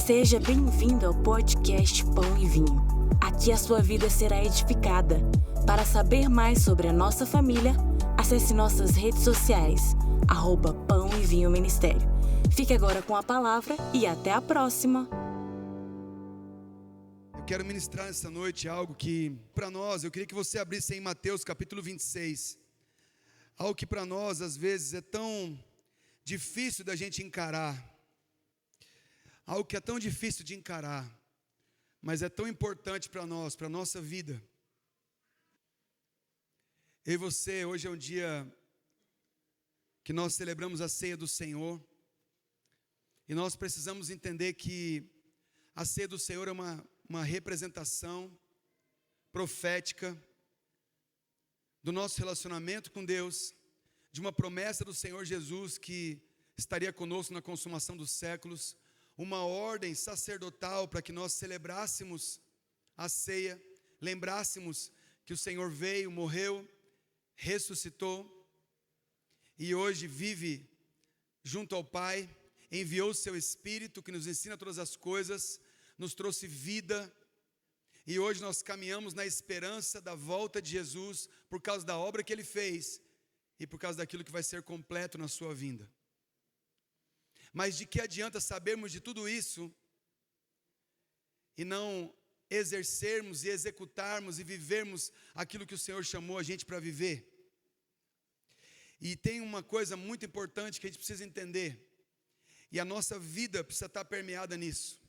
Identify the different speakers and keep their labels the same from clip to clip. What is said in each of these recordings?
Speaker 1: Seja bem-vindo ao podcast Pão e Vinho. Aqui a sua vida será edificada. Para saber mais sobre a nossa família, acesse nossas redes sociais, @Pão e Vinho Ministério. Fique agora com a palavra e até a próxima.
Speaker 2: Eu quero ministrar essa noite algo que, para nós, eu queria que você abrisse em Mateus capítulo 26. Algo que para nós, às vezes, é tão difícil da gente encarar. Algo que é tão difícil de encarar, mas é tão importante para nós, para a nossa vida. Eu e você, hoje é um dia que nós celebramos a ceia do Senhor. E nós precisamos entender que a ceia do Senhor é uma representação profética do nosso relacionamento com Deus, de uma promessa do Senhor Jesus que estaria conosco na consumação dos séculos, uma ordem sacerdotal para que nós celebrássemos a ceia, lembrássemos que o Senhor veio, morreu, ressuscitou e hoje vive junto ao Pai, enviou o seu Espírito que nos ensina todas as coisas, nos trouxe vida e hoje nós caminhamos na esperança da volta de Jesus por causa da obra que Ele fez e por causa daquilo que vai ser completo na sua vinda. Mas de que adianta sabermos de tudo isso e não exercermos e executarmos e vivermos aquilo que o Senhor chamou a gente para viver? E tem uma coisa muito importante que a gente precisa entender, e a nossa vida precisa estar permeada nisso.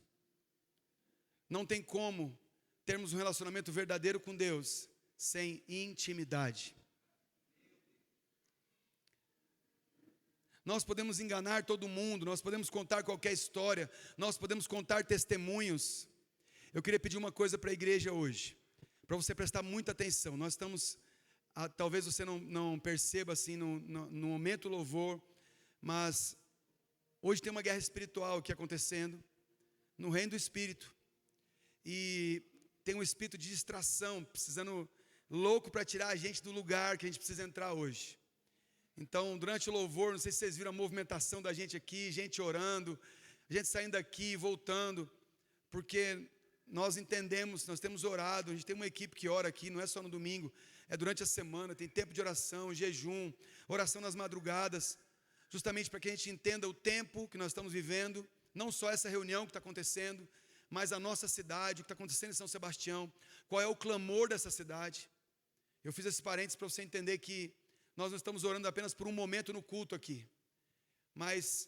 Speaker 2: Não tem como termos um relacionamento verdadeiro com Deus sem intimidade. Nós podemos enganar todo mundo, nós podemos contar qualquer história, nós podemos contar testemunhos. Eu queria pedir uma coisa para a igreja hoje, para você prestar muita atenção. Nós estamos, talvez você não perceba assim no momento louvor, mas hoje tem uma guerra espiritual aqui acontecendo, no reino do Espírito. E tem um espírito de distração, precisando, louco para tirar a gente do lugar que a gente precisa entrar hoje. Então, durante o louvor, não sei se vocês viram a movimentação da gente aqui, gente orando, gente saindo daqui, voltando, porque nós entendemos, nós temos orado, a gente tem uma equipe que ora aqui, não é só no domingo, é durante a semana, tem tempo de oração, jejum, oração nas madrugadas, justamente para que a gente entenda o tempo que nós estamos vivendo, não só essa reunião que está acontecendo, mas a nossa cidade, o que está acontecendo em São Sebastião, qual é o clamor dessa cidade. Eu fiz esse parênteses para você entender que nós não estamos orando apenas por um momento no culto aqui, mas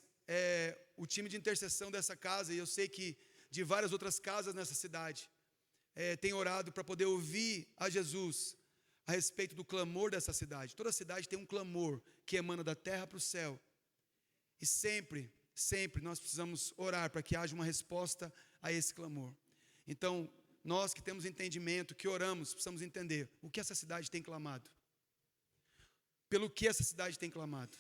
Speaker 2: o time de intercessão dessa casa, e eu sei que de várias outras casas nessa cidade, tem orado para poder ouvir a Jesus a respeito do clamor dessa cidade. Toda cidade tem um clamor que emana da terra para o céu, e sempre nós precisamos orar para que haja uma resposta a esse clamor. Então, nós que temos entendimento, que oramos, precisamos entender o que essa cidade tem clamado, pelo que essa cidade tem clamado,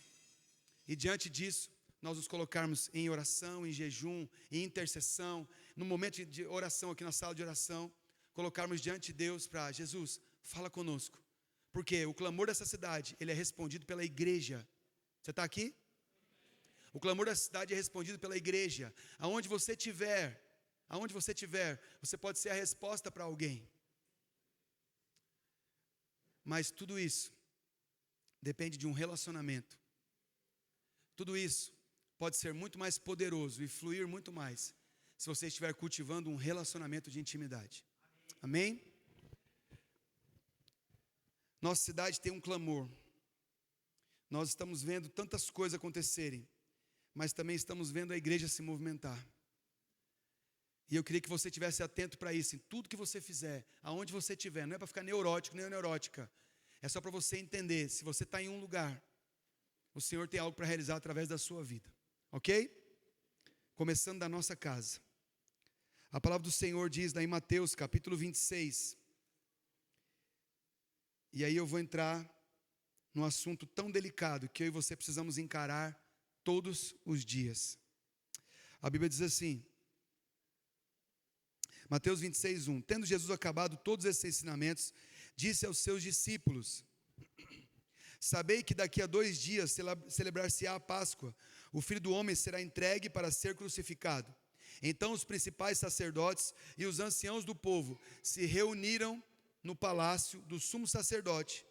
Speaker 2: e diante disso, nós nos colocarmos em oração, em jejum, em intercessão, no momento de oração aqui na sala de oração, colocarmos diante de Deus para Jesus, fala conosco, porque o clamor dessa cidade, ele é respondido pela igreja. Você está aqui? O clamor dessa cidade é respondido pela igreja. Aonde você estiver, você pode ser a resposta para alguém. Mas tudo isso depende de um relacionamento. Tudo isso pode ser muito mais poderoso e fluir muito mais se você estiver cultivando um relacionamento de intimidade. Amém? Nossa cidade tem um clamor. Nós estamos vendo tantas coisas acontecerem, mas também estamos vendo a igreja se movimentar. E eu queria que você estivesse atento para isso, em tudo que você fizer, aonde você estiver. Não é para ficar neurótico, nem neurótica. É só para você entender, se você está em um lugar, o Senhor tem algo para realizar através da sua vida, ok? Começando da nossa casa. A palavra do Senhor diz lá em Mateus capítulo 26, e aí eu vou entrar num assunto tão delicado, que eu e você precisamos encarar todos os dias. A Bíblia diz assim, Mateus 26, 1, tendo Jesus acabado todos esses ensinamentos, disse aos seus discípulos, sabei que daqui a 2 dias celebrar-se-á a Páscoa, o Filho do Homem será entregue para ser crucificado. Então os principais sacerdotes e os anciãos do povo se reuniram no palácio do sumo sacerdote,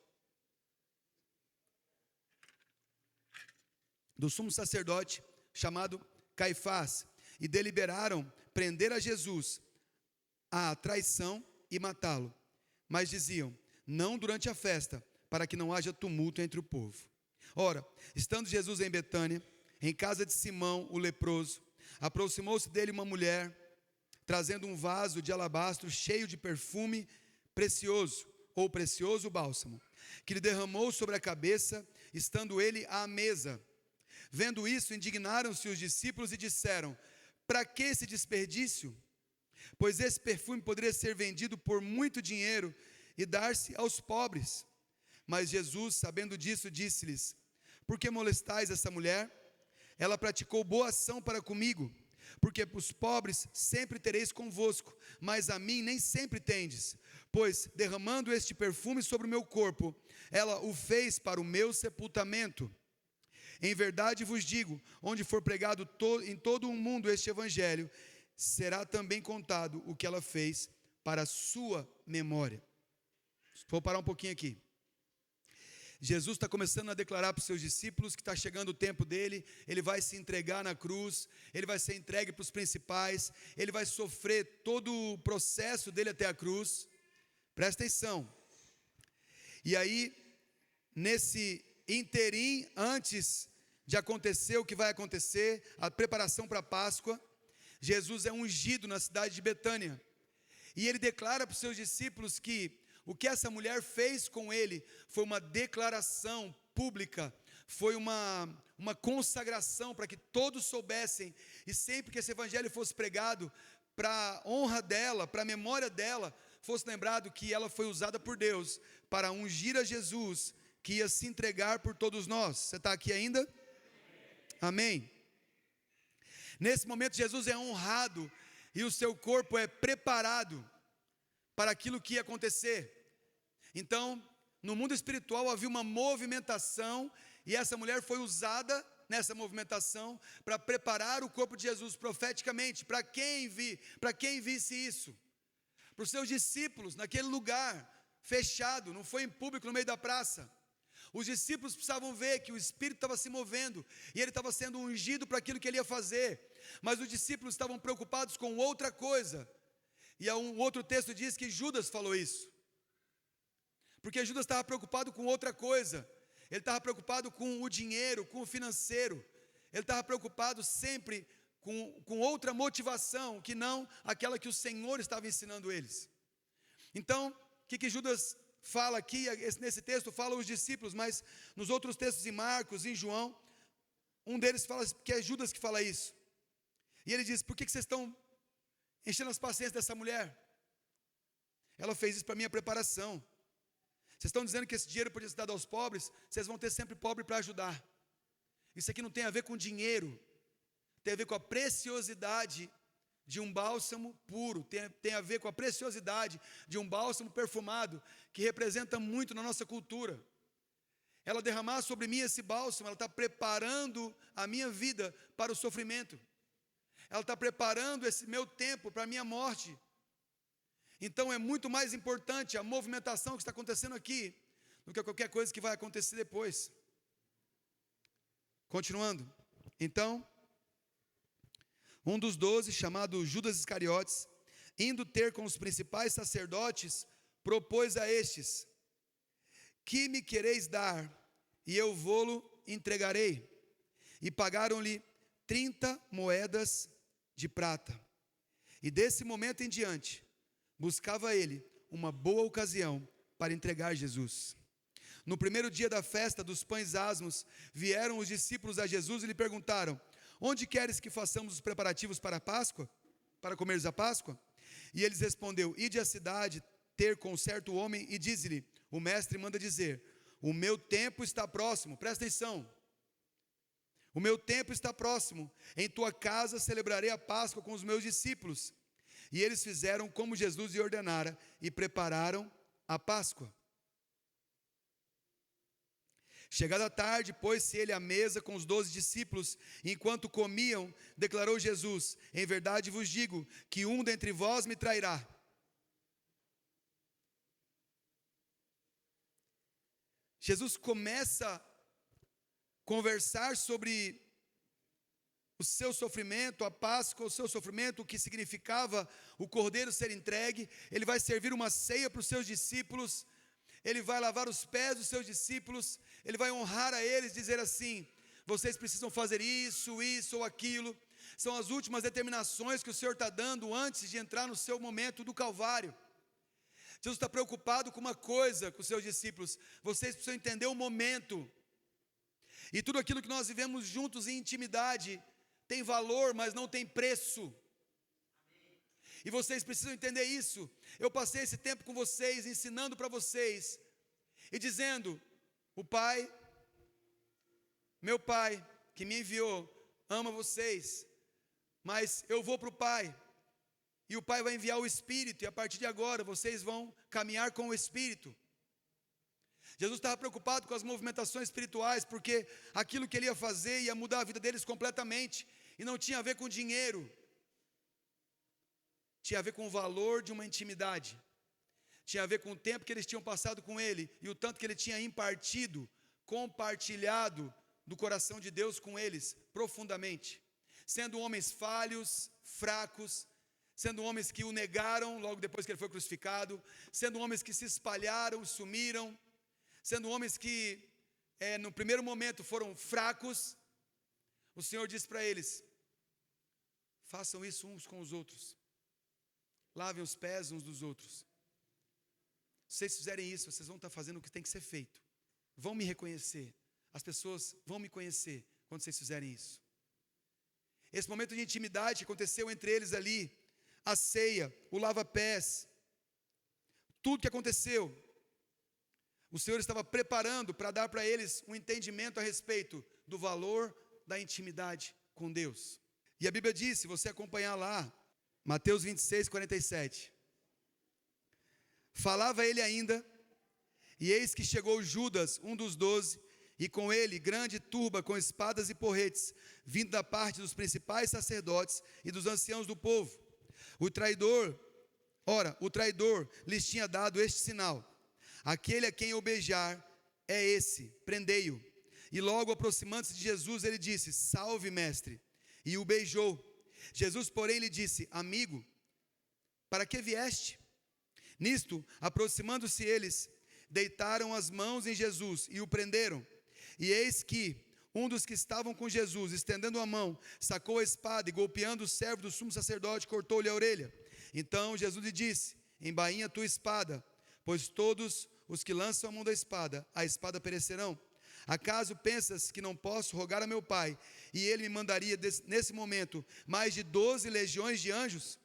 Speaker 2: chamado Caifás, e deliberaram prender a Jesus à traição e matá-lo. Mas diziam: não durante a festa, para que não haja tumulto entre o povo. Ora, estando Jesus em Betânia, em casa de Simão, o leproso, aproximou-se dele uma mulher, trazendo um vaso de alabastro cheio de perfume precioso, ou precioso bálsamo, que lhe derramou sobre a cabeça, estando ele à mesa. Vendo isso, indignaram-se os discípulos e disseram: para que esse desperdício? Pois esse perfume poderia ser vendido por muito dinheiro e dar-se aos pobres. Mas Jesus, sabendo disso, disse-lhes: por que molestais essa mulher? Ela praticou boa ação para comigo, porque os pobres sempre tereis convosco, mas a mim nem sempre tendes. Pois, derramando este perfume sobre o meu corpo, ela o fez para o meu sepultamento. Em verdade vos digo, onde for pregado em todo o mundo este evangelho, será também contado o que ela fez para a sua memória. Vou parar um pouquinho aqui. Jesus está começando a declarar para os seus discípulos que está chegando o tempo dele, ele vai se entregar na cruz, ele vai ser entregue para os principais, ele vai sofrer todo o processo dele até a cruz. Presta atenção. E aí, nesse interim, antes de acontecer o que vai acontecer, a preparação para a Páscoa, Jesus é ungido na cidade de Betânia, e ele declara para os seus discípulos que o que essa mulher fez com ele foi uma declaração pública, foi uma consagração para que todos soubessem, e sempre que esse evangelho fosse pregado, para a honra dela, para a memória dela, fosse lembrado que ela foi usada por Deus para ungir a Jesus, que ia se entregar por todos nós. Você está aqui ainda? Amém. Nesse momento Jesus é honrado e o seu corpo é preparado para aquilo que ia acontecer. Então, no mundo espiritual havia uma movimentação, e essa mulher foi usada nessa movimentação para preparar o corpo de Jesus profeticamente. Para quem visse isso? Para os seus discípulos, naquele lugar fechado, não foi em público no meio da praça. Os discípulos precisavam ver que o Espírito estava se movendo, e ele estava sendo ungido para aquilo que ele ia fazer, mas os discípulos estavam preocupados com outra coisa, e um outro texto diz que Judas falou isso, porque Judas estava preocupado com outra coisa, ele estava preocupado com o dinheiro, com o financeiro, ele estava preocupado sempre com outra motivação, que não aquela que o Senhor estava ensinando eles. Então, o que Judas fala aqui, nesse texto fala os discípulos, mas nos outros textos em Marcos, em João, um deles fala que é Judas que fala isso, e ele diz: por que vocês estão enchendo as paciências dessa mulher? Ela fez isso para minha preparação. Vocês estão dizendo que esse dinheiro podia ser dado aos pobres, vocês vão ter sempre pobre para ajudar. Isso aqui não tem a ver com dinheiro, tem a ver com a preciosidade de um bálsamo puro, tem a ver com a preciosidade de um bálsamo perfumado, que representa muito na nossa cultura. Ela derramar sobre mim esse bálsamo, ela está preparando a minha vida para o sofrimento, ela está preparando esse meu tempo para a minha morte. Então é muito mais importante a movimentação que está acontecendo aqui, do que qualquer coisa que vai acontecer depois. Continuando, então, um dos 12, chamado Judas Iscariotes, indo ter com os principais sacerdotes, propôs a estes: que me quereis dar, e eu vô-lo entregarei. E pagaram-lhe 30 moedas de prata. E desse momento em diante, buscava ele uma boa ocasião para entregar Jesus. No primeiro dia da festa dos pães asmos, vieram os discípulos a Jesus e lhe perguntaram: onde queres que façamos os preparativos para a Páscoa? Para comeres a Páscoa? E eles respondeu: ide à cidade ter com certo homem e dize-lhe: o mestre manda dizer, o meu tempo está próximo. Presta atenção. O meu tempo está próximo. Em tua casa celebrarei a Páscoa com os meus discípulos. E eles fizeram como Jesus lhe ordenara e prepararam a Páscoa. Chegada a tarde, pôs-se ele à mesa com os 12 discípulos, e enquanto comiam, declarou Jesus: em verdade vos digo, que um dentre vós me trairá. Jesus começa a conversar sobre o seu sofrimento, a Páscoa, o seu sofrimento, o que significava o cordeiro ser entregue. Ele vai servir uma ceia para os seus discípulos, ele vai lavar os pés dos seus discípulos, ele vai honrar a eles, dizer assim: vocês precisam fazer isso, isso ou aquilo. São as últimas determinações que o Senhor está dando antes de entrar no seu momento do Calvário. Jesus está preocupado com uma coisa com os seus discípulos: vocês precisam entender o momento, e tudo aquilo que nós vivemos juntos em intimidade tem valor, mas não tem preço. E vocês precisam entender isso. Eu passei esse tempo com vocês, ensinando para vocês, e dizendo: o Pai, meu Pai, que me enviou, ama vocês, mas eu vou para o Pai, e o Pai vai enviar o Espírito, e a partir de agora vocês vão caminhar com o Espírito. Jesus estava preocupado com as movimentações espirituais, porque aquilo que ele ia fazer ia mudar a vida deles completamente, e não tinha a ver com dinheiro, tinha a ver com o valor de uma intimidade, tinha a ver com o tempo que eles tinham passado com ele, e o tanto que ele tinha impartido, compartilhado do coração de Deus com eles, profundamente, sendo homens falhos, fracos, sendo homens que o negaram logo depois que ele foi crucificado, sendo homens que se espalharam, sumiram, sendo homens que no primeiro momento foram fracos. O Senhor disse para eles: façam isso uns com os outros, lavem os pés uns dos outros. Se vocês fizerem isso, vocês vão estar fazendo o que tem que ser feito, vão me reconhecer, as pessoas vão me conhecer quando vocês fizerem isso. Esse momento de intimidade que aconteceu entre eles ali, a ceia, o lava-pés, tudo que aconteceu, o Senhor estava preparando para dar para eles um entendimento a respeito do valor da intimidade com Deus. E a Bíblia diz, se você acompanhar lá, Mateus 26, 47, falava ele ainda, e eis que chegou Judas, um dos 12, e com ele grande turba com espadas e porretes, vindo da parte dos principais sacerdotes e dos anciãos do povo. O traidor lhes tinha dado este sinal: aquele a quem eu beijar é esse, prendei-o. E logo aproximando-se de Jesus, ele disse: salve, mestre, e o beijou. Jesus, porém, lhe disse: amigo, para que vieste? Nisto, aproximando-se eles, deitaram as mãos em Jesus e o prenderam. E eis que um dos que estavam com Jesus, estendendo a mão, sacou a espada e, golpeando o servo do sumo sacerdote, cortou-lhe a orelha. Então Jesus lhe disse: embainha a tua espada, pois todos os que lançam a mão da espada, a espada perecerão. Acaso pensas que não posso rogar a meu Pai, e Ele me mandaria nesse momento mais de 12 legiões de anjos?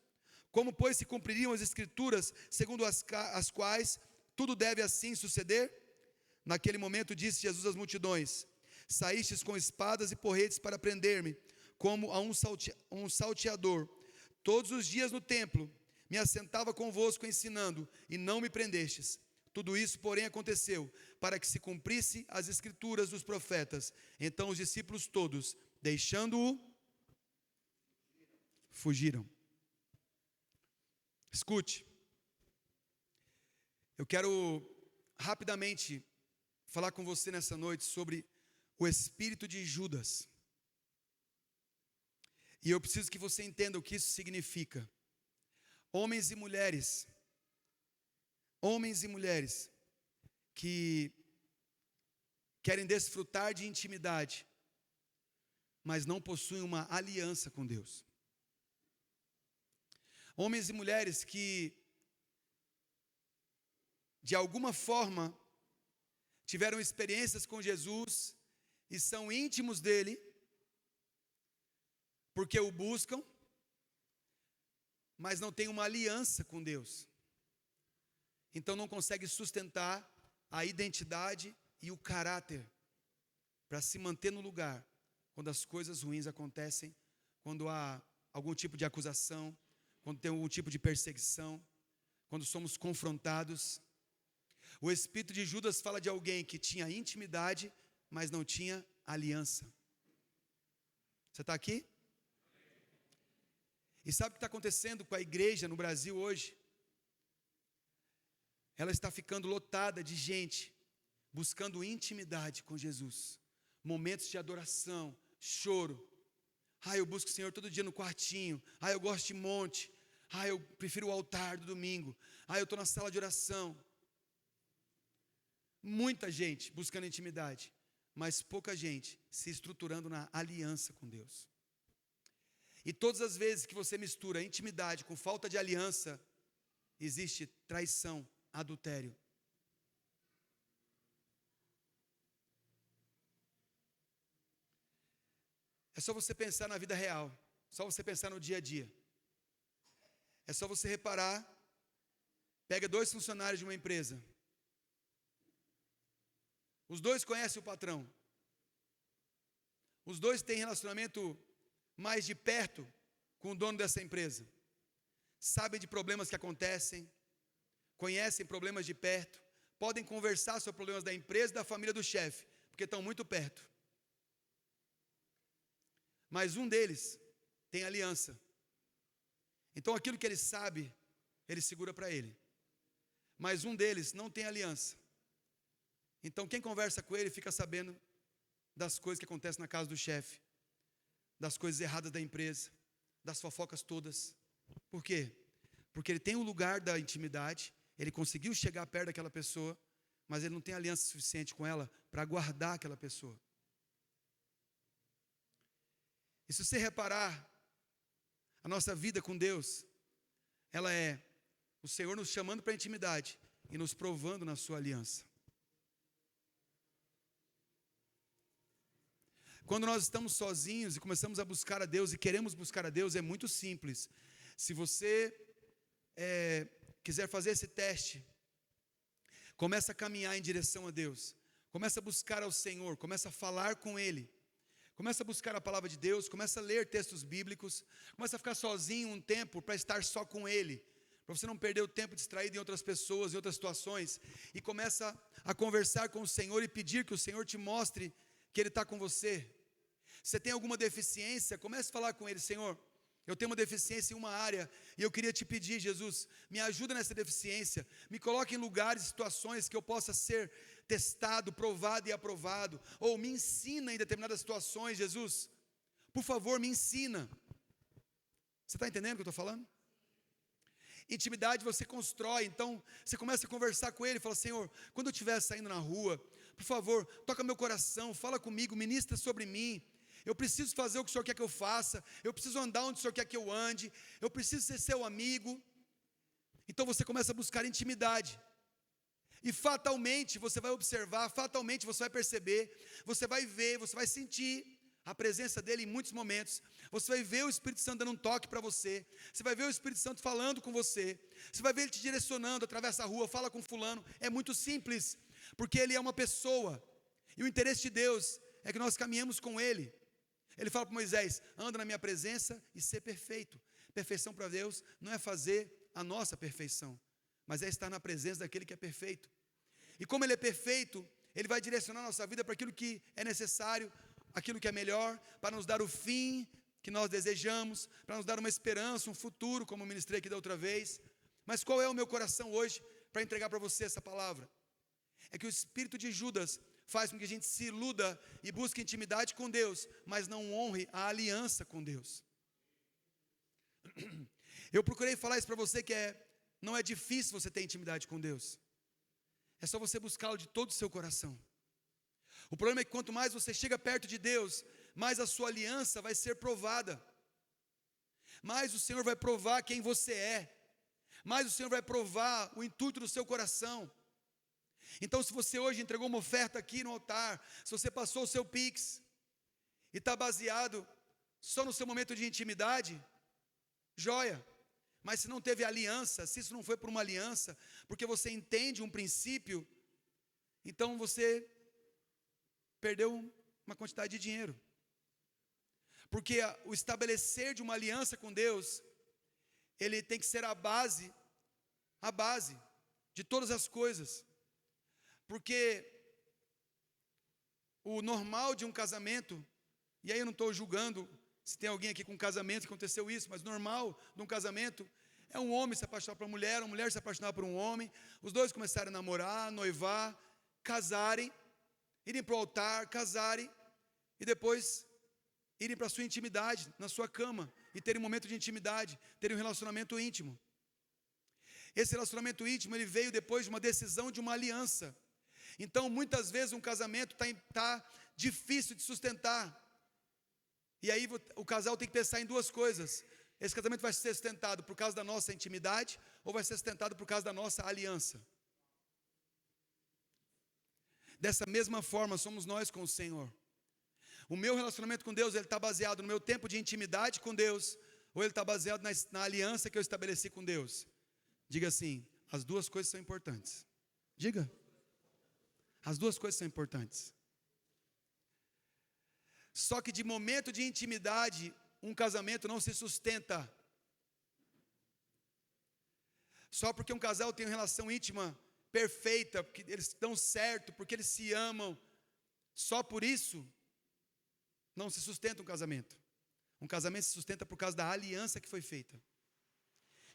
Speaker 2: Como, pois, se cumpririam as Escrituras, segundo as quais tudo deve assim suceder? Naquele momento disse Jesus às multidões: saístes com espadas e porretes para prender-me, como a um salteador. Todos os dias no templo me assentava convosco ensinando, e não me prendestes. Tudo isso, porém, aconteceu para que se cumprisse as Escrituras dos profetas. Então os discípulos todos, deixando-o, fugiram. Escute, eu quero rapidamente falar com você nessa noite sobre o espírito de Judas. E eu preciso que você entenda o que isso significa. Homens e mulheres que querem desfrutar de intimidade, mas não possuem uma aliança com Deus. Homens e mulheres que, de alguma forma, tiveram experiências com Jesus e são íntimos dele, porque o buscam, mas não têm uma aliança com Deus. Então não conseguem sustentar a identidade e o caráter para se manter no lugar quando as coisas ruins acontecem, quando há algum tipo de acusação, quando tem algum tipo de perseguição, quando somos confrontados. O espírito de Judas fala de alguém que tinha intimidade, mas não tinha aliança. Você está aqui? E sabe o que está acontecendo com a igreja no Brasil hoje? Ela está ficando lotada de gente buscando intimidade com Jesus. Momentos de adoração, choro. Eu busco o Senhor todo dia no quartinho. Eu gosto de monte. Eu prefiro o altar do domingo. Eu estou na sala de oração. Muita gente buscando intimidade, mas pouca gente se estruturando na aliança com Deus. E todas as vezes que você mistura intimidade com falta de aliança, existe traição, adultério. É só você pensar na vida real, só você pensar no dia a dia. É só você reparar, pega 2 funcionários de uma empresa. Os 2 conhecem o patrão. Os 2 têm relacionamento mais de perto com o dono dessa empresa. Sabem de problemas que acontecem, conhecem problemas de perto, podem conversar sobre problemas da empresa e da família do chefe, porque estão muito perto. Mas um deles tem aliança. Então aquilo que ele sabe, ele segura para ele. Mas um deles não tem aliança. Então quem conversa com ele fica sabendo das coisas que acontecem na casa do chefe, das coisas erradas da empresa, das fofocas todas. Por quê? Porque ele tem um lugar da intimidade, ele conseguiu chegar perto daquela pessoa, mas ele não tem aliança suficiente com ela para guardar aquela pessoa. E se você reparar, a nossa vida com Deus, ela é o Senhor nos chamando para a intimidade e nos provando na sua aliança. Quando nós estamos sozinhos e começamos a buscar a Deus e queremos buscar a Deus, é muito simples. Se você quiser fazer esse teste, começa a caminhar em direção a Deus, começa a buscar ao Senhor, começa a falar com Ele, começa a buscar a palavra de Deus, começa a ler textos bíblicos, começa a ficar sozinho um tempo para estar só com Ele, para você não perder o tempo distraído em outras pessoas, em outras situações, e começa a conversar com o Senhor e pedir que o Senhor te mostre que Ele está com você. Se você tem alguma deficiência, comece a falar com Ele: Senhor, eu tenho uma deficiência em uma área, e eu queria te pedir, Jesus, me ajuda nessa deficiência, me coloque em lugares, situações que eu possa ser testado, provado e aprovado, ou me ensina em determinadas situações, Jesus, por favor, me ensina. Você está entendendo o que eu estou falando? Intimidade você constrói, então você começa a conversar com Ele, fala: Senhor, quando eu estiver saindo na rua, por favor, toca meu coração, fala comigo, ministra sobre mim. Eu preciso fazer o que o Senhor quer que eu faça, eu preciso andar onde o Senhor quer que eu ande, eu preciso ser seu amigo. Então você começa a buscar intimidade, e fatalmente você vai observar, fatalmente você vai perceber, você vai ver, você vai sentir a presença dEle em muitos momentos. Você vai ver o Espírito Santo dando um toque para você, você vai ver o Espírito Santo falando com você, você vai ver Ele te direcionando: atravessa a rua, fala com fulano. É muito simples, porque Ele é uma pessoa, e o interesse de Deus é que nós caminhemos com Ele. Ele fala para Moisés: anda na minha presença e ser perfeito. Perfeição para Deus não é fazer a nossa perfeição, mas é estar na presença daquele que é perfeito. E como Ele é perfeito, Ele vai direcionar a nossa vida para aquilo que é necessário, aquilo que é melhor, para nos dar o fim que nós desejamos, para nos dar uma esperança, um futuro, como eu ministrei aqui da outra vez. Mas qual é o meu coração hoje para entregar para você essa palavra? É que o espírito de Judas faz com que a gente se iluda e busque intimidade com Deus, mas não honre a aliança com Deus. Eu procurei falar isso para você, que não é difícil você ter intimidade com Deus. É só você buscá-lo de todo o seu coração. O problema é que quanto mais você chega perto de Deus, mais a sua aliança vai ser provada. Mais o Senhor vai provar quem você é. Mais o Senhor vai provar o intuito do seu coração. Então, se você hoje entregou uma oferta aqui no altar, se você passou o seu Pix, e está baseado só no seu momento de intimidade, joia. Mas se não teve aliança, se isso não foi por uma aliança, porque você entende um princípio, então você perdeu uma quantidade de dinheiro. Porque o estabelecer de uma aliança com Deus, ele tem que ser a base de todas as coisas. Porque o normal de um casamento, e aí eu não estou julgando se tem alguém aqui com casamento que aconteceu isso, mas normal de um casamento é um homem se apaixonar por uma mulher se apaixonar por um homem, os dois começarem a namorar, noivar, casarem, irem para o altar, casarem, e depois irem para a sua intimidade, na sua cama, e terem um momento de intimidade, terem um relacionamento íntimo. Esse relacionamento íntimo, ele veio depois de uma decisão de uma aliança. Então, muitas vezes um casamento está difícil de sustentar, e aí o casal tem que pensar em duas coisas: esse casamento vai ser sustentado por causa da nossa intimidade, ou vai ser sustentado por causa da nossa aliança? Dessa mesma forma somos nós com o Senhor. O meu relacionamento com Deus, ele está baseado no meu tempo de intimidade com Deus, ou ele está baseado na aliança que eu estabeleci com Deus? Diga assim: as duas coisas são importantes. Diga. As duas coisas são importantes. Só que de momento de intimidade, um casamento não se sustenta. Só porque um casal tem uma relação íntima perfeita, porque eles estão certo, porque eles se amam, só por isso não se sustenta um casamento. Um casamento se sustenta por causa da aliança que foi feita.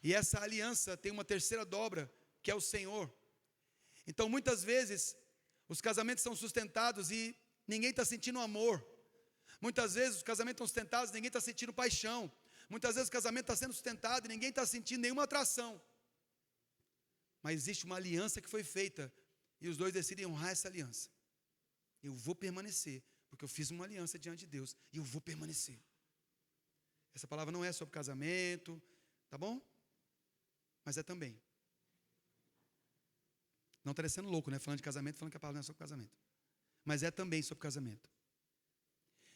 Speaker 2: E essa aliança tem uma terceira dobra, que é o Senhor. Então, muitas vezes, os casamentos são sustentados e ninguém está sentindo amor. Muitas vezes os casamentos estão sustentados e ninguém está sentindo paixão. Muitas vezes o casamento está sendo sustentado e ninguém está sentindo nenhuma atração. Mas existe uma aliança que foi feita, e os dois decidem honrar essa aliança. Eu vou permanecer, porque eu fiz uma aliança diante de Deus, e eu vou permanecer. Essa palavra não é sobre casamento, tá bom? Mas é também. Não está sendo louco, né? Falando de casamento, falando que a palavra não é sobre casamento. Mas é também sobre casamento.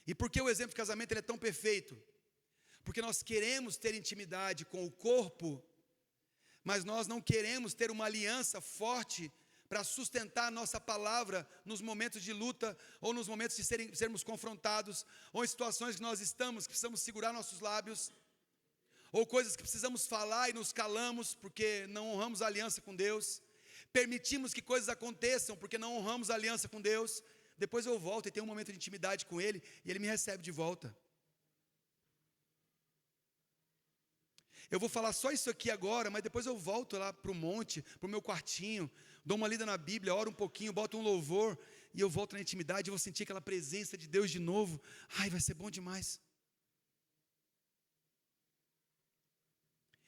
Speaker 2: E por que o exemplo de casamento ele é tão perfeito? Porque nós queremos ter intimidade com o corpo, mas nós não queremos ter uma aliança forte para sustentar a nossa palavra nos momentos de luta, ou nos momentos de sermos confrontados, ou em situações que nós estamos, que precisamos segurar nossos lábios, ou coisas que precisamos falar e nos calamos, porque não honramos a aliança com Deus, permitimos que coisas aconteçam, porque não honramos a aliança com Deus. Depois eu volto e tenho um momento de intimidade com Ele, e Ele me recebe de volta. Eu vou falar só isso aqui agora, mas depois eu volto lá para o monte, para o meu quartinho, dou uma lida na Bíblia, oro um pouquinho, boto um louvor, e eu volto na intimidade, eu vou sentir aquela presença de Deus de novo. Ai, vai ser bom demais.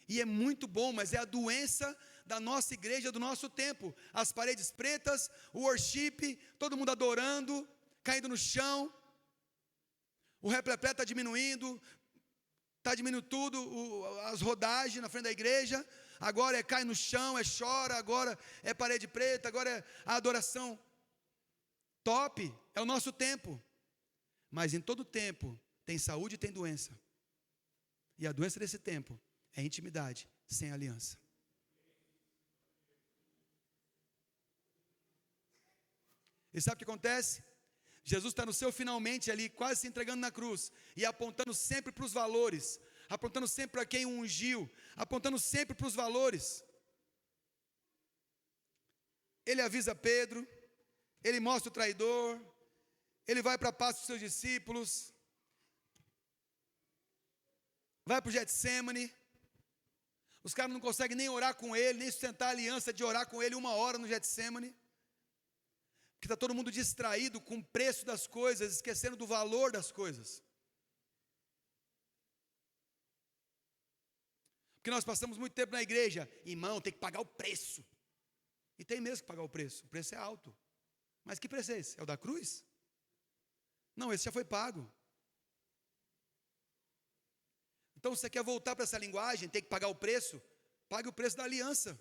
Speaker 2: E é muito bom, mas é a doença da nossa igreja, do nosso tempo. As paredes pretas, o worship, todo mundo adorando, caindo no chão, o repleplé está diminuindo tudo, as rodagens na frente da igreja. Agora cai no chão, chora, agora é parede preta, agora é a adoração top, é o nosso tempo. Mas em todo tempo tem saúde e tem doença. E a doença desse tempo é intimidade sem aliança. E sabe o que acontece? Jesus está no seu finalmente ali, quase se entregando na cruz, e apontando sempre para os valores, apontando sempre para quem o ungiu, apontando sempre para os valores. Ele avisa Pedro, ele mostra o traidor, ele vai para a paz dos seus discípulos, vai para o Getsemane. Os caras não conseguem nem orar com ele, nem sustentar a aliança de orar com ele 1 hora no Getsemane, porque está todo mundo distraído com o preço das coisas, esquecendo do valor das coisas. Porque nós passamos muito tempo na igreja, irmão, tem que pagar o preço. E tem mesmo que pagar o preço é alto. Mas que preço é esse? É o da cruz? Não, esse já foi pago. Então, se você quer voltar para essa linguagem, tem que pagar o preço, pague o preço da aliança.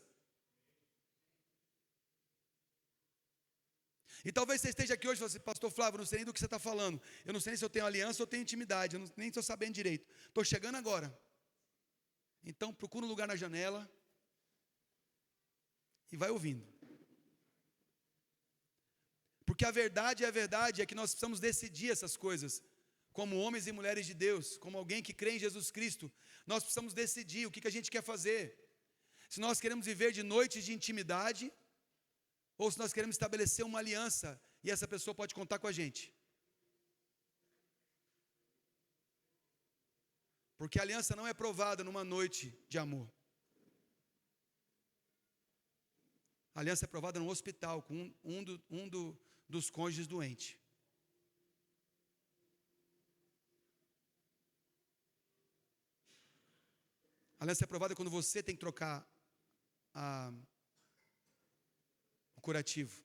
Speaker 2: E talvez você esteja aqui hoje e fale assim: pastor Flávio, eu não sei nem do que você está falando. Eu não sei nem se eu tenho aliança ou tenho intimidade. Eu nem estou sabendo direito. Estou chegando agora. Então procura um lugar na janela e vai ouvindo. Porque a verdade é que nós precisamos decidir essas coisas. Como homens e mulheres de Deus, como alguém que crê em Jesus Cristo, nós precisamos decidir o que a gente quer fazer. Se nós queremos viver de noites de intimidade, ou se nós queremos estabelecer uma aliança e essa pessoa pode contar com a gente. Porque a aliança não é provada numa noite de amor. A aliança é provada no hospital com dos cônjuges doente. A aliança é provada quando você tem que trocar o curativo.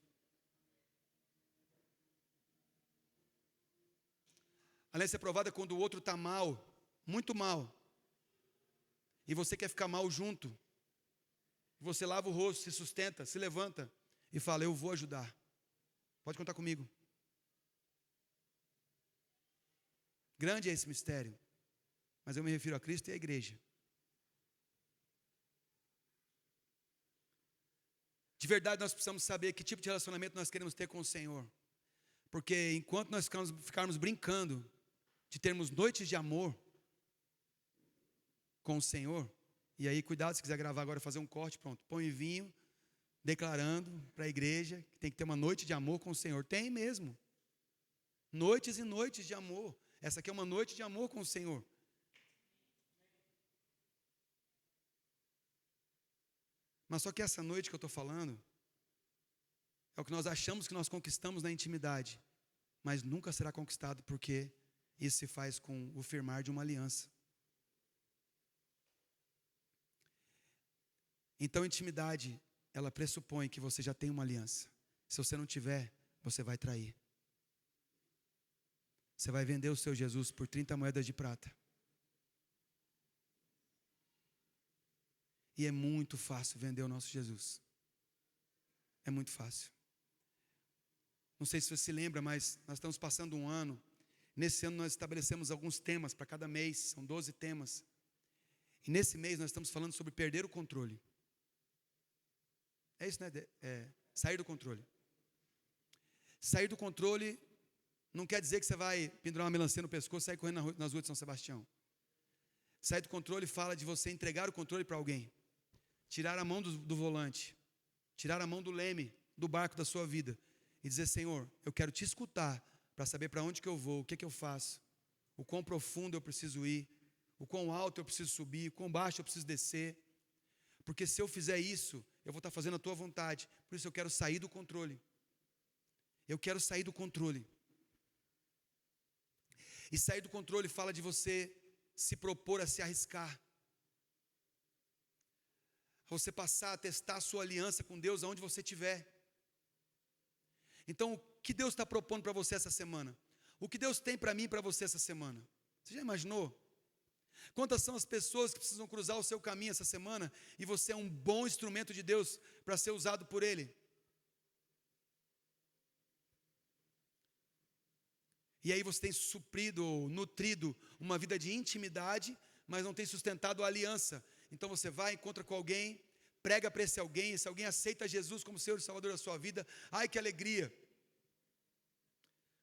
Speaker 2: A aliança é provada quando o outro está mal, muito mal, e você quer ficar mal junto. Você lava o rosto, se sustenta, se levanta e fala: eu vou ajudar. Pode contar comigo. Grande é esse mistério, mas eu me refiro a Cristo e à igreja. De verdade, nós precisamos saber que tipo de relacionamento nós queremos ter com o Senhor. Porque enquanto nós ficarmos brincando de termos noites de amor com o Senhor, e aí cuidado se quiser gravar agora, fazer um corte, pronto, põe vinho, declarando para a igreja que tem que ter uma noite de amor com o Senhor. Tem mesmo. Noites e noites de amor. Essa aqui é uma noite de amor com o Senhor. Mas só que essa noite que eu estou falando é o que nós achamos que nós conquistamos na intimidade, mas nunca será conquistado, porque isso se faz com o firmar de uma aliança. Então, intimidade, ela pressupõe que você já tem uma aliança. Se você não tiver, você vai trair. Você vai vender o seu Jesus por 30 moedas de prata. E é muito fácil vender o nosso Jesus. É muito fácil. Não sei se você se lembra, mas nós estamos passando um ano. Nesse ano nós estabelecemos alguns temas para cada mês, são 12 temas. E nesse mês nós estamos falando sobre perder o controle. É isso, né? Sair do controle. Sair do controle não quer dizer que você vai pendurar uma melancia no pescoço e sair correndo nas ruas de São Sebastião. Sair do controle fala de você entregar o controle para alguém. Tirar a mão do volante. Tirar a mão do leme do barco da sua vida. E dizer: Senhor, eu quero te escutar para saber para onde que eu vou, o que eu faço, o quão profundo eu preciso ir, o quão alto eu preciso subir, o quão baixo eu preciso descer. Porque se eu fizer isso, eu vou estar fazendo a tua vontade. Por isso eu quero sair do controle. Eu quero sair do controle. E sair do controle fala de você se propor a se arriscar. Você passar a testar a sua aliança com Deus aonde você estiver. Então, o que Deus está propondo para você essa semana? O que Deus tem para mim e para você essa semana? Você já imaginou? Quantas são as pessoas que precisam cruzar o seu caminho essa semana e você é um bom instrumento de Deus para ser usado por Ele? E aí você tem suprido ou nutrido uma vida de intimidade, mas não tem sustentado a aliança. Então você vai, encontra com alguém, prega para esse alguém aceita Jesus como Senhor e Salvador da sua vida, ai que alegria.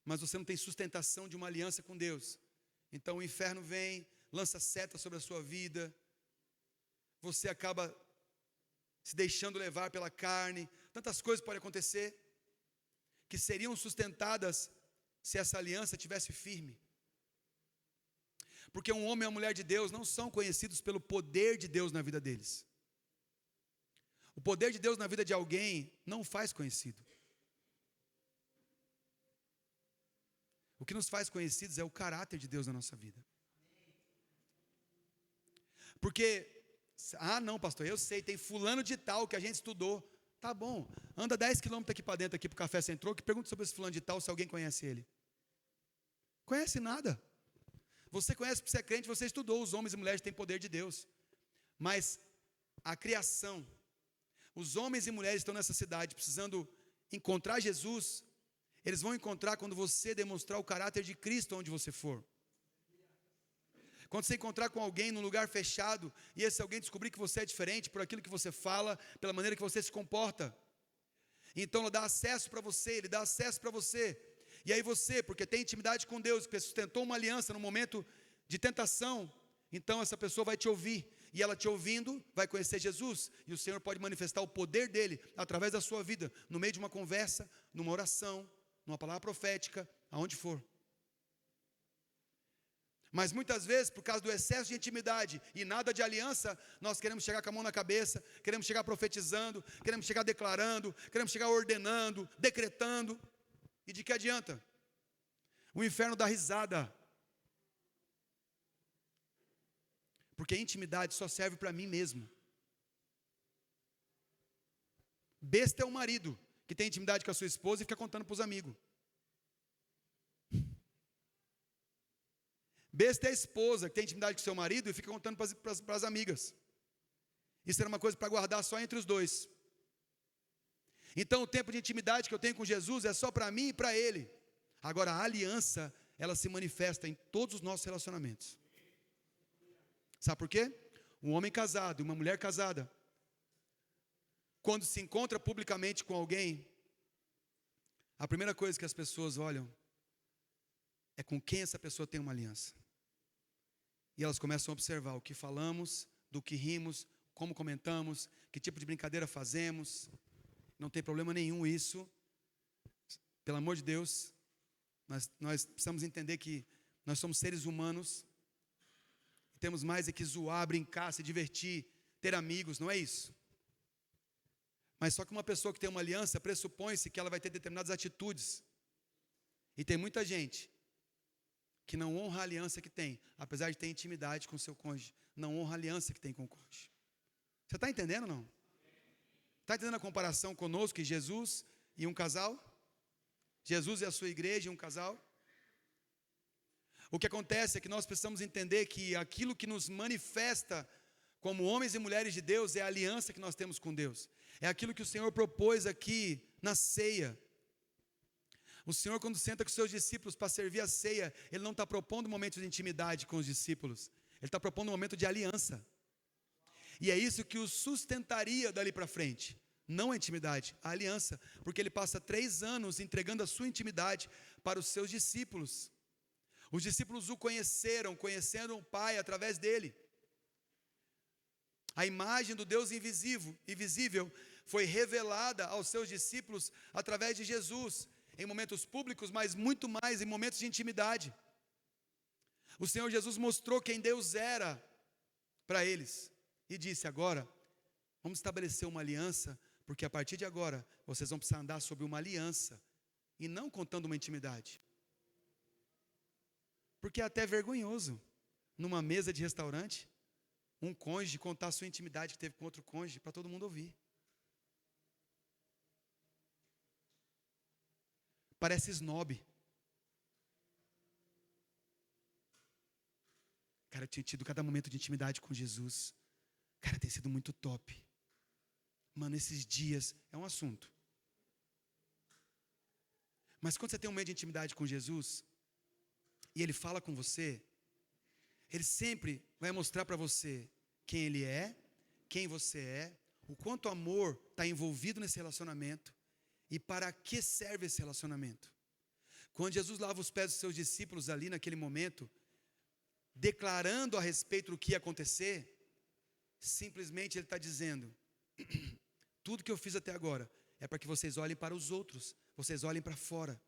Speaker 2: Mas você não tem sustentação de uma aliança com Deus. Então o inferno vem, lança seta sobre a sua vida, você acaba se deixando levar pela carne, tantas coisas podem acontecer, que seriam sustentadas se essa aliança estivesse firme. Porque um homem e uma mulher de Deus não são conhecidos pelo poder de Deus na vida deles. O poder de Deus na vida de alguém não faz conhecido. O que nos faz conhecidos é o caráter de Deus na nossa vida. Porque, não pastor, eu sei, tem fulano de tal que a gente estudou. Tá bom, anda 10 quilômetros aqui para dentro, aqui para o Café Central, que pergunta sobre esse fulano de tal, se alguém conhece ele. Conhece nada. Você conhece porque você é crente, você estudou, os homens e mulheres têm poder de Deus. Mas a criação, os homens e mulheres estão nessa cidade precisando encontrar Jesus, eles vão encontrar quando você demonstrar o caráter de Cristo onde você for. Quando você encontrar com alguém num lugar fechado, e esse alguém descobrir que você é diferente por aquilo que você fala, pela maneira que você se comporta. Então ele dá acesso para você, ele dá acesso para você. E aí você, porque tem intimidade com Deus, porque sustentou uma aliança no momento de tentação, então essa pessoa vai te ouvir. E ela te ouvindo, vai conhecer Jesus. E o Senhor pode manifestar o poder dele através da sua vida, no meio de uma conversa, numa oração, numa palavra profética, aonde for. Mas muitas vezes, por causa do excesso de intimidade e nada de aliança, nós queremos chegar com a mão na cabeça, queremos chegar profetizando, queremos chegar declarando, queremos chegar ordenando, decretando. E de que adianta? O inferno dá risada. Porque a intimidade só serve para mim mesmo. Besta é o marido que tem intimidade com a sua esposa e fica contando para os amigos. Besta é a esposa que tem intimidade com seu marido e fica contando para as amigas. Isso era uma coisa para guardar só entre os dois. Então o tempo de intimidade que eu tenho com Jesus é só para mim e para Ele. Agora a aliança, ela se manifesta em todos os nossos relacionamentos. Sabe por quê? Um homem casado e uma mulher casada, quando se encontra publicamente com alguém, a primeira coisa que as pessoas olham é com quem essa pessoa tem uma aliança. E elas começam a observar o que falamos, do que rimos, como comentamos, que tipo de brincadeira fazemos. Não tem problema nenhum isso. Pelo amor de Deus, nós precisamos entender que nós somos seres humanos. Temos mais é que zoar, brincar, se divertir, ter amigos, não é isso. Mas só que uma pessoa que tem uma aliança, pressupõe-se que ela vai ter determinadas atitudes. E tem muita gente que não honra a aliança que tem, apesar de ter intimidade com o seu cônjuge. Não honra a aliança que tem com o cônjuge. Você está entendendo ou não? Está entendendo a comparação conosco, que Jesus e um casal? Jesus e a sua igreja e um casal? O que acontece é que nós precisamos entender que aquilo que nos manifesta como homens e mulheres de Deus é a aliança que nós temos com Deus. É aquilo que o Senhor propôs aqui na ceia. O Senhor, quando senta com os seus discípulos para servir a ceia, Ele não está propondo um momento de intimidade com os discípulos. Ele está propondo um momento de aliança. E é isso que o sustentaria dali para frente. Não a intimidade, a aliança. Porque Ele passa 3 anos entregando a sua intimidade para os seus discípulos. Os discípulos o conheceram o Pai através dele. A imagem do Deus invisível foi revelada aos seus discípulos através de Jesus, em momentos públicos, mas muito mais em momentos de intimidade. O Senhor Jesus mostrou quem Deus era para eles e disse: agora, vamos estabelecer uma aliança, porque a partir de agora, vocês vão precisar andar sobre uma aliança e não contando uma intimidade. Porque é até vergonhoso, numa mesa de restaurante, um cônjuge contar a sua intimidade que teve com outro cônjuge para todo mundo ouvir. Parece snob. Cara, eu tinha tido cada momento de intimidade com Jesus. Cara, tem sido muito top. Mano, esses dias é um assunto. Mas quando você tem um meio de intimidade com Jesus, e Ele fala com você, Ele sempre vai mostrar para você quem Ele é, quem você é, o quanto amor está envolvido nesse relacionamento e para que serve esse relacionamento. Quando Jesus lava os pés dos seus discípulos ali naquele momento, declarando a respeito do que ia acontecer, simplesmente Ele está dizendo: tudo que eu fiz até agora é para que vocês olhem para os outros, vocês olhem para fora,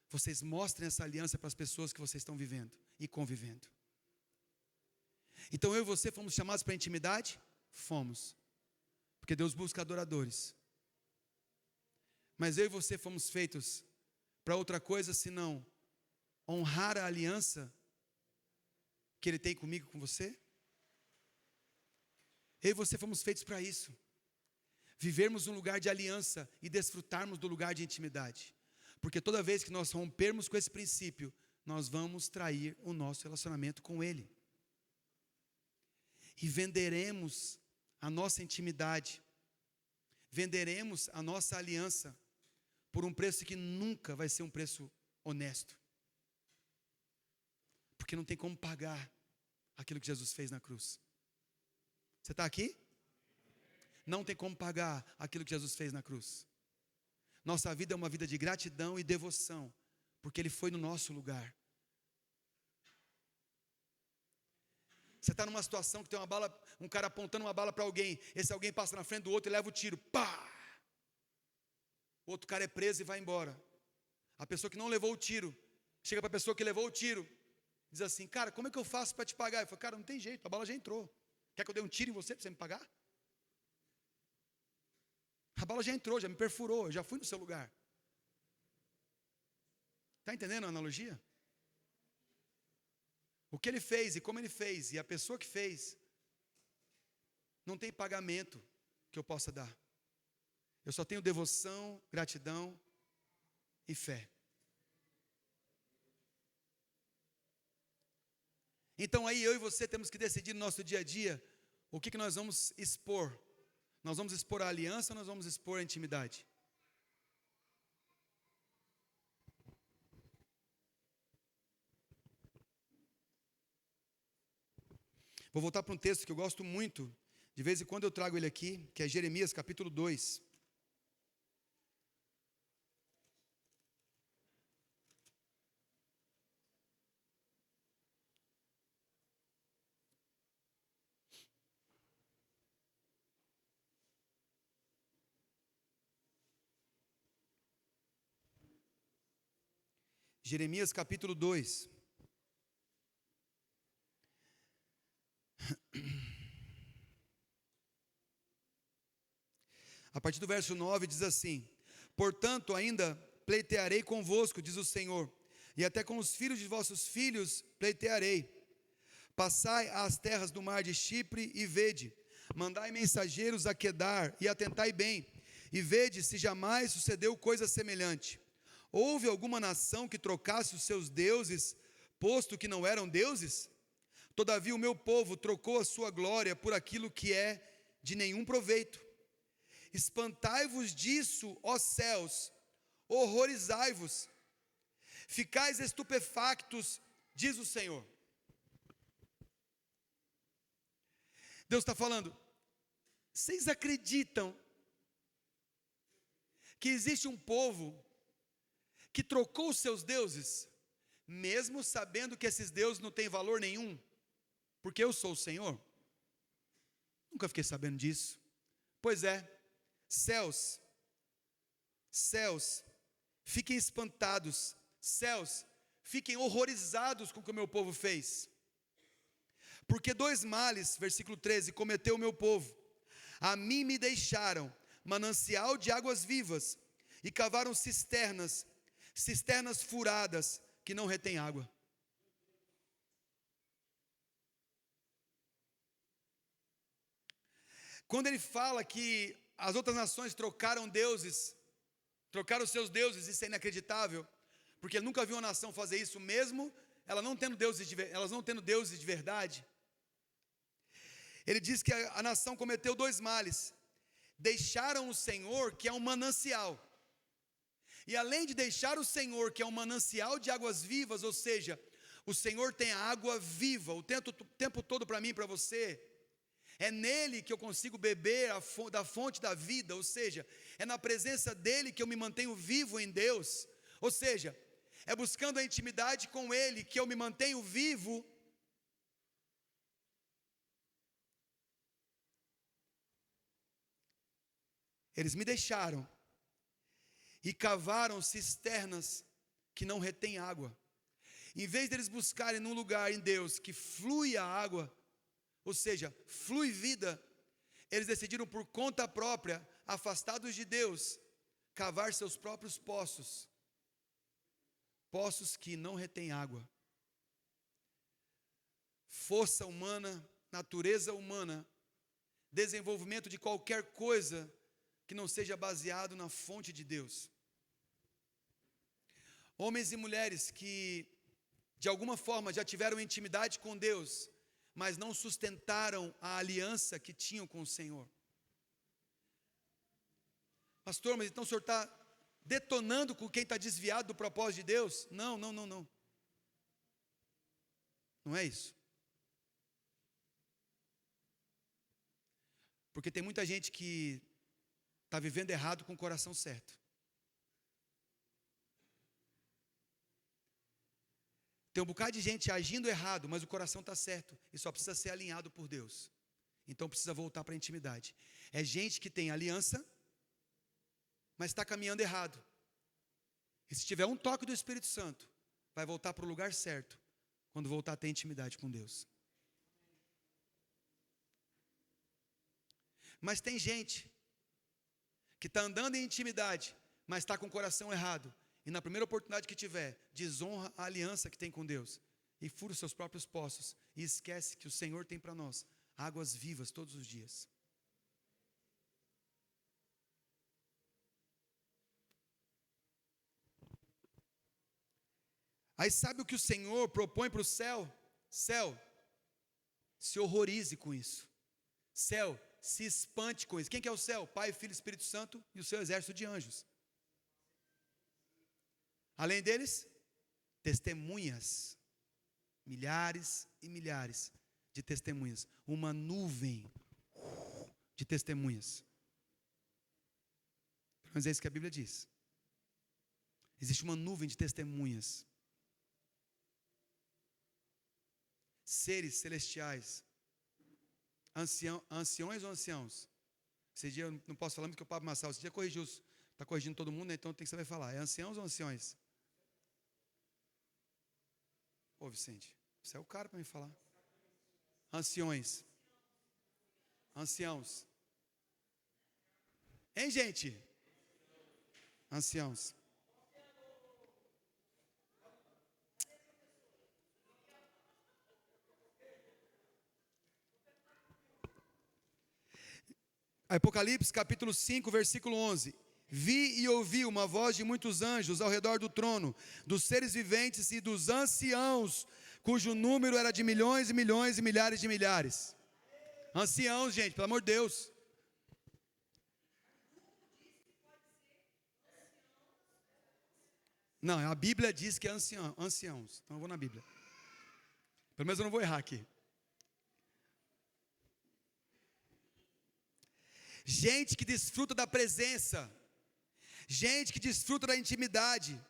Speaker 2: vocês mostrem essa aliança para as pessoas que vocês estão vivendo e convivendo. Então eu e você fomos chamados para a intimidade? Fomos, porque Deus busca adoradores. Mas eu e você fomos feitos para outra coisa senão honrar a aliança que Ele tem comigo, com você? Eu e você fomos feitos para isso. Vivermos um lugar de aliança e desfrutarmos do lugar de intimidade. Porque toda vez que nós rompermos com esse princípio, nós vamos trair o nosso relacionamento com Ele. E venderemos a nossa intimidade, venderemos a nossa aliança por um preço que nunca vai ser um preço honesto. Porque não tem como pagar aquilo que Jesus fez na cruz. Você está aqui? Não tem como pagar aquilo que Jesus fez na cruz. Nossa vida é uma vida de gratidão e devoção, porque Ele foi no nosso lugar. Você está numa situação que tem uma bala, um cara apontando uma bala para alguém, esse alguém passa na frente do outro e leva o tiro, pá! O outro cara é preso e vai embora. A pessoa que não levou o tiro, chega para a pessoa que levou o tiro, diz assim, cara, como é que eu faço para te pagar? Eu falo, cara, não tem jeito, a bala já entrou. Quer que eu dê um tiro em você para você me pagar? A bala já entrou, já me perfurou, eu já fui no seu lugar. Está entendendo a analogia? O que ele fez e como ele fez, e a pessoa que fez, não tem pagamento que eu possa dar. Eu só tenho devoção, gratidão e fé. Então aí eu e você temos que decidir no nosso dia a dia o que nós vamos expor. Nós vamos expor a aliança ou nós vamos expor a intimidade? Vou voltar para um texto que eu gosto muito, de vez em quando eu trago ele aqui, que é Jeremias capítulo 2. Jeremias capítulo 2. A partir do verso 9 diz assim: portanto ainda pleitearei convosco, diz o Senhor, e até com os filhos de vossos filhos pleitearei. Passai às terras do mar de Chipre e vede, mandai mensageiros a Quedar e atentai bem, e vede se jamais sucedeu coisa semelhante. Houve alguma nação que trocasse os seus deuses, posto que não eram deuses? Todavia o meu povo trocou a sua glória por aquilo que é de nenhum proveito. Espantai-vos disso, ó céus, horrorizai-vos, ficais estupefactos, diz o Senhor. Deus está falando, vocês acreditam que existe um povo que trocou os seus deuses, mesmo sabendo que esses deuses não têm valor nenhum, porque eu sou o Senhor? Nunca fiquei sabendo disso. Pois é, céus, fiquem espantados, céus, fiquem horrorizados com o que o meu povo fez. Porque 2 males, versículo 13, cometeu o meu povo. A mim me deixaram manancial de águas vivas, e cavaram cisternas furadas, que não retêm água. Quando ele fala que as outras nações trocaram deuses, trocaram os seus deuses, isso é inacreditável, porque ele nunca viu uma nação fazer isso, mesmo elas não tendo deuses de verdade. Ele diz que a nação cometeu 2 males. Deixaram o Senhor, que é um manancial. E além de deixar o Senhor, que é um manancial de águas vivas, ou seja, o Senhor tem a água viva o tempo todo para mim e para você. É nele que eu consigo beber da fonte da vida, ou seja, é na presença dele que eu me mantenho vivo em Deus. Ou seja, é buscando a intimidade com ele que eu me mantenho vivo. Eles me deixaram e cavaram cisternas que não retêm água. Em vez deles buscarem num lugar em Deus que flui a água, ou seja, flui vida, eles decidiram por conta própria, afastados de Deus, cavar seus próprios poços. Poços que não retêm água. Força humana, natureza humana, desenvolvimento de qualquer coisa que não seja baseado na fonte de Deus. Homens e mulheres que de alguma forma já tiveram intimidade com Deus, mas não sustentaram a aliança que tinham com o Senhor. Pastor, mas então o senhor está detonando com quem está desviado do propósito de Deus? Não. Não é isso. Porque tem muita gente que está vivendo errado com o coração certo. Tem um bocado de gente agindo errado, mas o coração está certo e só precisa ser alinhado por Deus. Então precisa voltar para a intimidade. É gente que tem aliança, mas está caminhando errado. E se tiver um toque do Espírito Santo, vai voltar para o lugar certo, quando voltar a ter intimidade com Deus. Mas tem gente que está andando em intimidade, mas está com o coração errado, e na primeira oportunidade que tiver, desonra a aliança que tem com Deus, e fura os seus próprios poços, e esquece que o Senhor tem para nós águas vivas todos os dias. Aí sabe o que o Senhor propõe para o céu? Céu, se horrorize com isso. Céu, se espante com isso. Quem que é o céu? Pai, Filho e Espírito Santo e o seu exército de anjos. Além deles, testemunhas. Milhares e milhares de testemunhas. Uma nuvem de testemunhas. Mas é isso que a Bíblia diz. Existe uma nuvem de testemunhas. Seres celestiais. Anciões ou anciãos? Esse dia eu não posso falar muito que o Pablo Massal, esse dia corrigiu, está corrigindo todo mundo, né? Então tem que saber falar. É anciãos ou anciões? Ô Vicente, você é o cara para me falar. Anciões. Anciãos. Hein, gente? Anciãos. Apocalipse capítulo 5, versículo 11. Vi e ouvi uma voz de muitos anjos ao redor do trono, dos seres viventes e dos anciãos, cujo número era de milhões e milhões e milhares de milhares. Anciãos, gente, pelo amor de Deus. Não, a Bíblia diz que é anciãos. Então eu vou na Bíblia. Pelo menos eu não vou errar aqui. Gente que desfruta da presença, gente que desfruta da intimidade,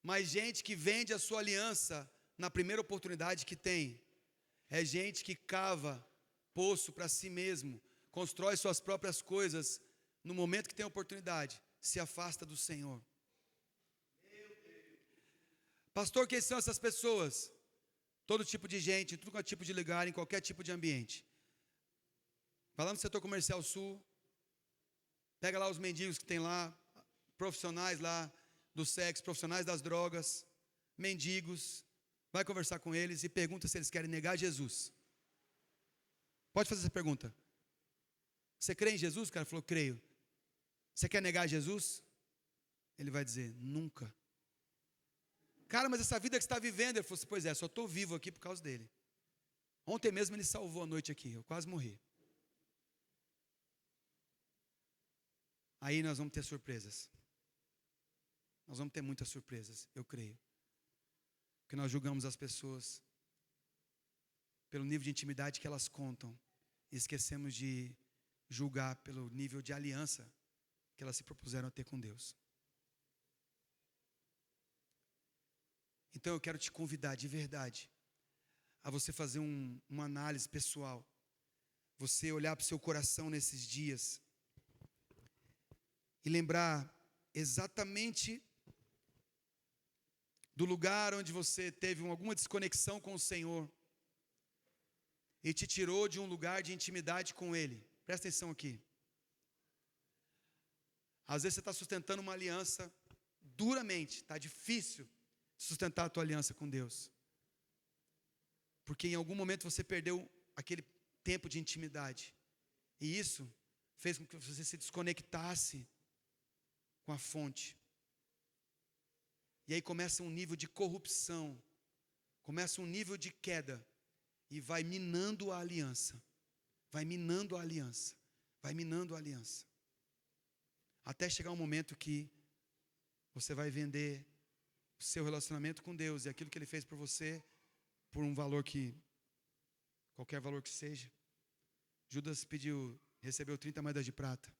Speaker 2: mas gente que vende a sua aliança na primeira oportunidade que tem. É gente que cava poço para si mesmo, constrói suas próprias coisas, no momento que tem oportunidade, se afasta do Senhor. Pastor, quem são essas pessoas? Todo tipo de gente, em todo tipo de lugar, em qualquer tipo de ambiente. Vai lá no setor comercial sul, pega lá os mendigos que tem lá, profissionais lá do sexo, profissionais das drogas, mendigos, vai conversar com eles e pergunta se eles querem negar Jesus. Pode fazer essa pergunta. Você crê em Jesus? O cara falou, creio. Você quer negar Jesus? Ele vai dizer, nunca. Cara, mas essa vida que você está vivendo, ele falou assim, pois é, só estou vivo aqui por causa dele. Ontem mesmo ele salvou a noite aqui, eu quase morri. Aí nós vamos ter surpresas. Nós vamos ter muitas surpresas, eu creio. Porque nós julgamos as pessoas pelo nível de intimidade que elas contam. E esquecemos de julgar pelo nível de aliança que elas se propuseram a ter com Deus. Então eu quero te convidar de verdade a você fazer uma análise pessoal. Você olhar para o seu coração nesses dias e lembrar exatamente do lugar onde você teve alguma desconexão com o Senhor e te tirou de um lugar de intimidade com Ele. Presta atenção aqui. Às vezes você está sustentando uma aliança duramente, está difícil sustentar a tua aliança com Deus, porque em algum momento você perdeu aquele tempo de intimidade, e isso fez com que você se desconectasse com a fonte. E aí começa um nível de corrupção, começa um nível de queda, e vai minando a aliança, vai minando a aliança, vai minando a aliança, até chegar um momento que você vai vender o seu relacionamento com Deus e aquilo que Ele fez por você, por um valor que, qualquer valor que seja. Judas recebeu 30 moedas de prata.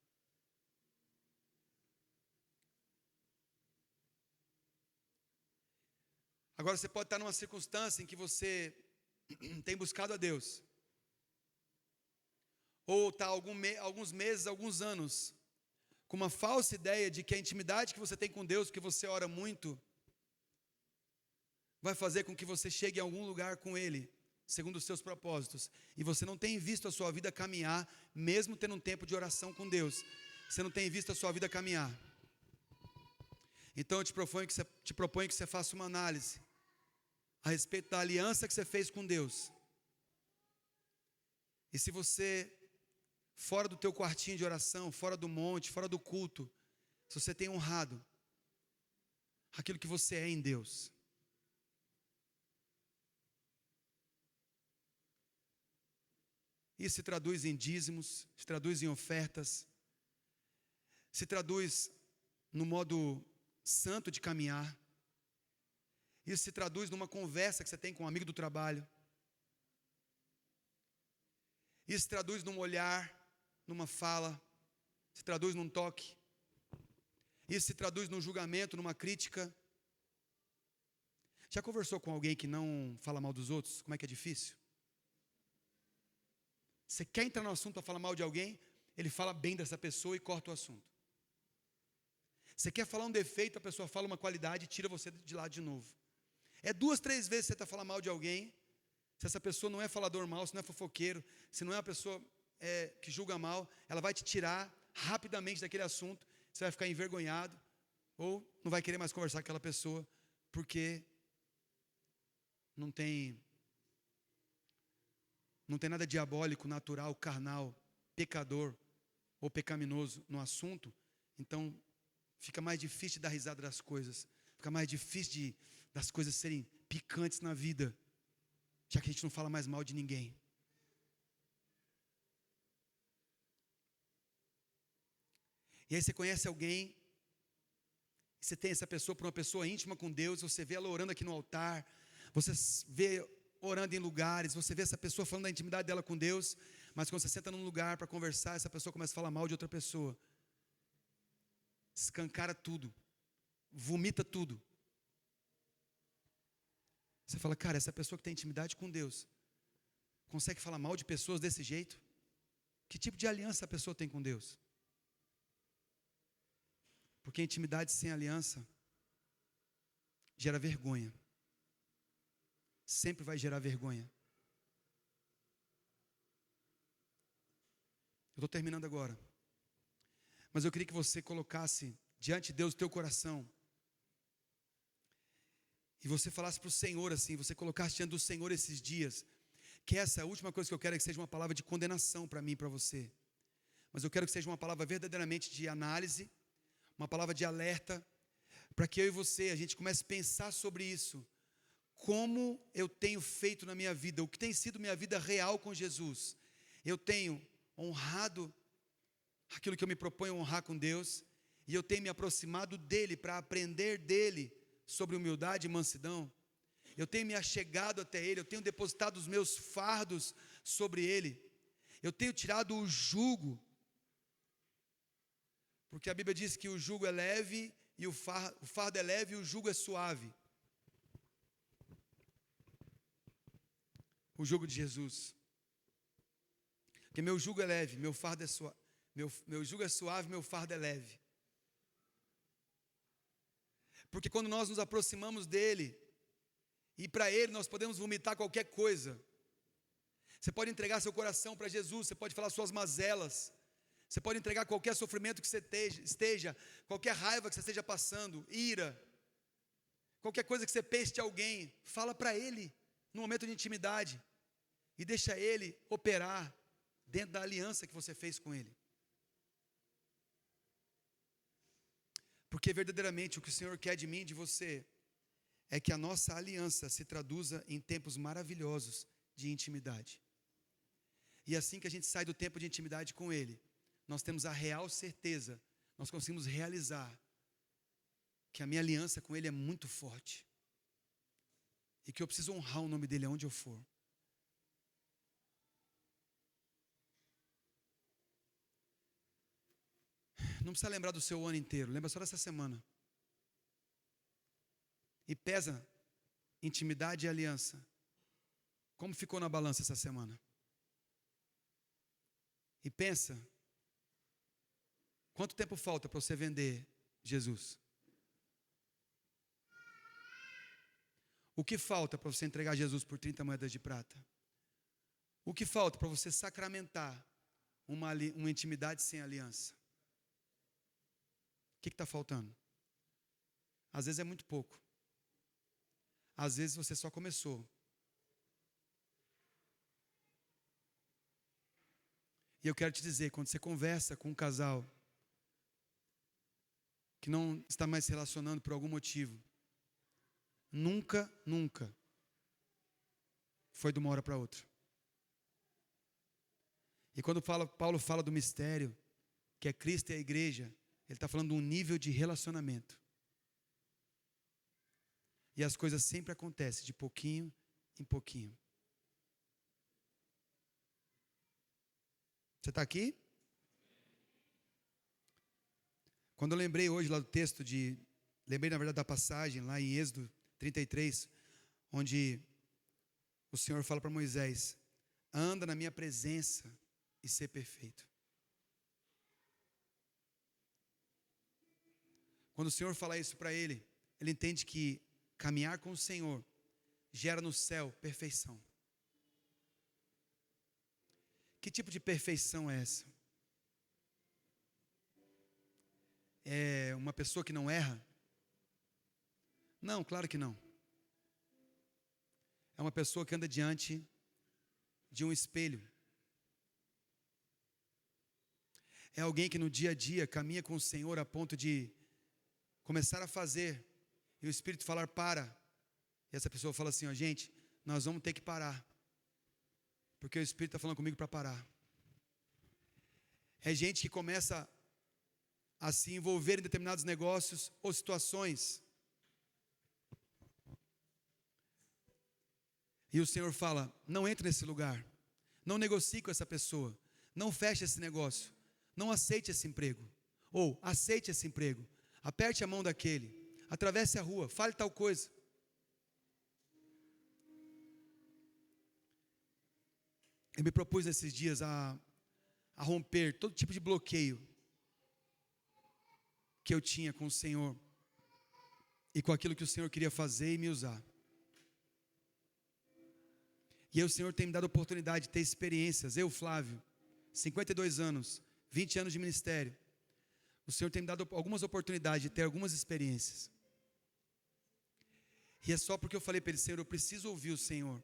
Speaker 2: Agora você pode estar numa circunstância em que você tem buscado a Deus, ou está alguns meses, alguns anos, com uma falsa ideia de que a intimidade que você tem com Deus, que você ora muito, vai fazer com que você chegue a algum lugar com Ele, segundo os seus propósitos. E você não tem visto a sua vida caminhar, mesmo tendo um tempo de oração com Deus. Você não tem visto a sua vida caminhar. Então eu te proponho que você faça uma análise a respeito da aliança que você fez com Deus. E se você, fora do teu quartinho de oração, fora do monte, fora do culto, se você tem honrado aquilo que você é em Deus. Isso se traduz em dízimos, se traduz em ofertas, se traduz no modo santo de caminhar. Isso se traduz numa conversa que você tem com um amigo do trabalho. Isso se traduz num olhar, numa fala, se traduz num toque. Isso se traduz num julgamento, numa crítica. Já conversou com alguém que não fala mal dos outros? Como é que é difícil? Você quer entrar no assunto para falar mal de alguém, ele fala bem dessa pessoa e corta o assunto. Você quer falar um defeito, a pessoa fala uma qualidade e tira você de lá de novo. É 2, 3 vezes você está falando mal de alguém, se essa pessoa não é falador mal, se não é fofoqueiro, se não é uma pessoa que julga mal, ela vai te tirar rapidamente daquele assunto, você vai ficar envergonhado, ou não vai querer mais conversar com aquela pessoa, porque não tem nada diabólico, natural, carnal, pecador ou pecaminoso no assunto. Então fica mais difícil de dar risada das coisas, fica mais difícil das coisas serem picantes na vida, já que a gente não fala mais mal de ninguém. E aí você conhece alguém, você tem essa pessoa por uma pessoa íntima com Deus, você vê ela orando aqui no altar, você vê orando em lugares, você vê essa pessoa falando da intimidade dela com Deus, mas quando você senta num lugar para conversar, essa pessoa começa a falar mal de outra pessoa, escancara tudo, vomita tudo. Você fala, cara, essa pessoa que tem intimidade com Deus, consegue falar mal de pessoas desse jeito? Que tipo de aliança a pessoa tem com Deus? Porque a intimidade sem aliança gera vergonha. Sempre vai gerar vergonha. Eu estou terminando agora. Mas eu queria que você colocasse diante de Deus o teu coração. E você falasse para o Senhor assim, você colocasse diante do Senhor esses dias. Que essa é a última coisa que eu quero é que seja uma palavra de condenação para mim e para você. Mas eu quero que seja uma palavra verdadeiramente de análise, uma palavra de alerta, para que eu e você, a gente comece a pensar sobre isso. Como eu tenho feito na minha vida, o que tem sido minha vida real com Jesus. Eu tenho honrado aquilo que eu me proponho a honrar com Deus, e eu tenho me aproximado dEle para aprender dEle sobre humildade e mansidão. Eu tenho me achegado até Ele, eu tenho depositado os meus fardos sobre Ele, eu tenho tirado o jugo, porque a Bíblia diz que o jugo é leve, e o fardo é leve e o jugo é suave. O jugo de Jesus. Porque meu jugo é leve, meu fardo é suave. Meu jugo é suave, meu fardo é leve. Porque quando nós nos aproximamos dEle, e para Ele nós podemos vomitar qualquer coisa. Você pode entregar seu coração para Jesus, você pode falar suas mazelas, você pode entregar qualquer sofrimento que você esteja, qualquer raiva que você esteja passando, ira, qualquer coisa que você pense de alguém, fala para Ele, no momento de intimidade, e deixa Ele operar dentro da aliança que você fez com Ele. Porque verdadeiramente o que o Senhor quer de mim e de você é que a nossa aliança se traduza em tempos maravilhosos de intimidade. E assim que a gente sai do tempo de intimidade com Ele, nós temos a real certeza, nós conseguimos realizar que a minha aliança com Ele é muito forte. E que eu preciso honrar o nome dEle aonde eu for. Não precisa lembrar do seu ano inteiro, lembra só dessa semana. E pesa intimidade e aliança. Como ficou na balança essa semana? E pensa Quanto tempo falta para você vender Jesus? O que falta para você entregar Jesus por 30 moedas de prata? O que falta para você sacramentar uma intimidade sem aliança? O que está faltando? Às vezes é muito pouco. Às vezes você só começou. E eu quero te dizer, quando você conversa com um casal que não está mais se relacionando por algum motivo, nunca foi de uma hora para outra. E quando Paulo fala do mistério, que é Cristo e a igreja, ele está falando de um nível de relacionamento. E as coisas sempre acontecem de pouquinho em pouquinho. Você está aqui? Quando eu lembrei hoje lá do texto lembrei na verdade da passagem lá em Êxodo 33, onde o Senhor fala para Moisés: anda na minha presença e ser perfeito. Quando o Senhor fala isso para ele, ele entende que caminhar com o Senhor gera no céu perfeição. Que tipo de perfeição é essa? É uma pessoa que não erra? Não, claro que não. É uma pessoa que anda diante de um espelho. É alguém que no dia a dia caminha com o Senhor a ponto de começar a fazer e o Espírito falar para. E essa pessoa fala assim: ó, gente, nós vamos ter que parar, porque o Espírito está falando comigo para parar. É gente que começa a se envolver em determinados negócios ou situações. E o Senhor fala: não entre nesse lugar, não negocie com essa pessoa, não feche esse negócio, não aceite esse emprego, ou aceite esse emprego, aperte a mão daquele, atravesse a rua, fale tal coisa. Eu me propus esses dias a romper todo tipo de bloqueio que eu tinha com o Senhor e com aquilo que o Senhor queria fazer e me usar. E aí o Senhor tem me dado a oportunidade de ter experiências. Eu, Flávio, 52 anos, 20 anos de ministério. O Senhor tem me dado algumas oportunidades de ter algumas experiências. E é só porque eu falei para ele: Senhor, eu preciso ouvir o Senhor.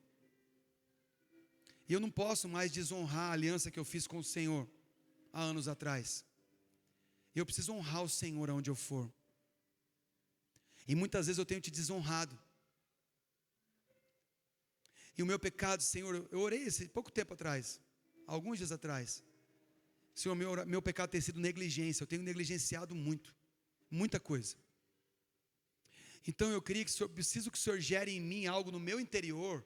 Speaker 2: E eu não posso mais desonrar a aliança que eu fiz com o Senhor há anos atrás. Eu preciso honrar o Senhor aonde eu for. E muitas vezes eu tenho te desonrado. E o meu pecado, Senhor, eu orei esse pouco tempo atrás, alguns dias atrás. Senhor, meu pecado tem sido negligência. Eu tenho negligenciado muita coisa. Então eu queria preciso que o Senhor gere em mim algo no meu interior,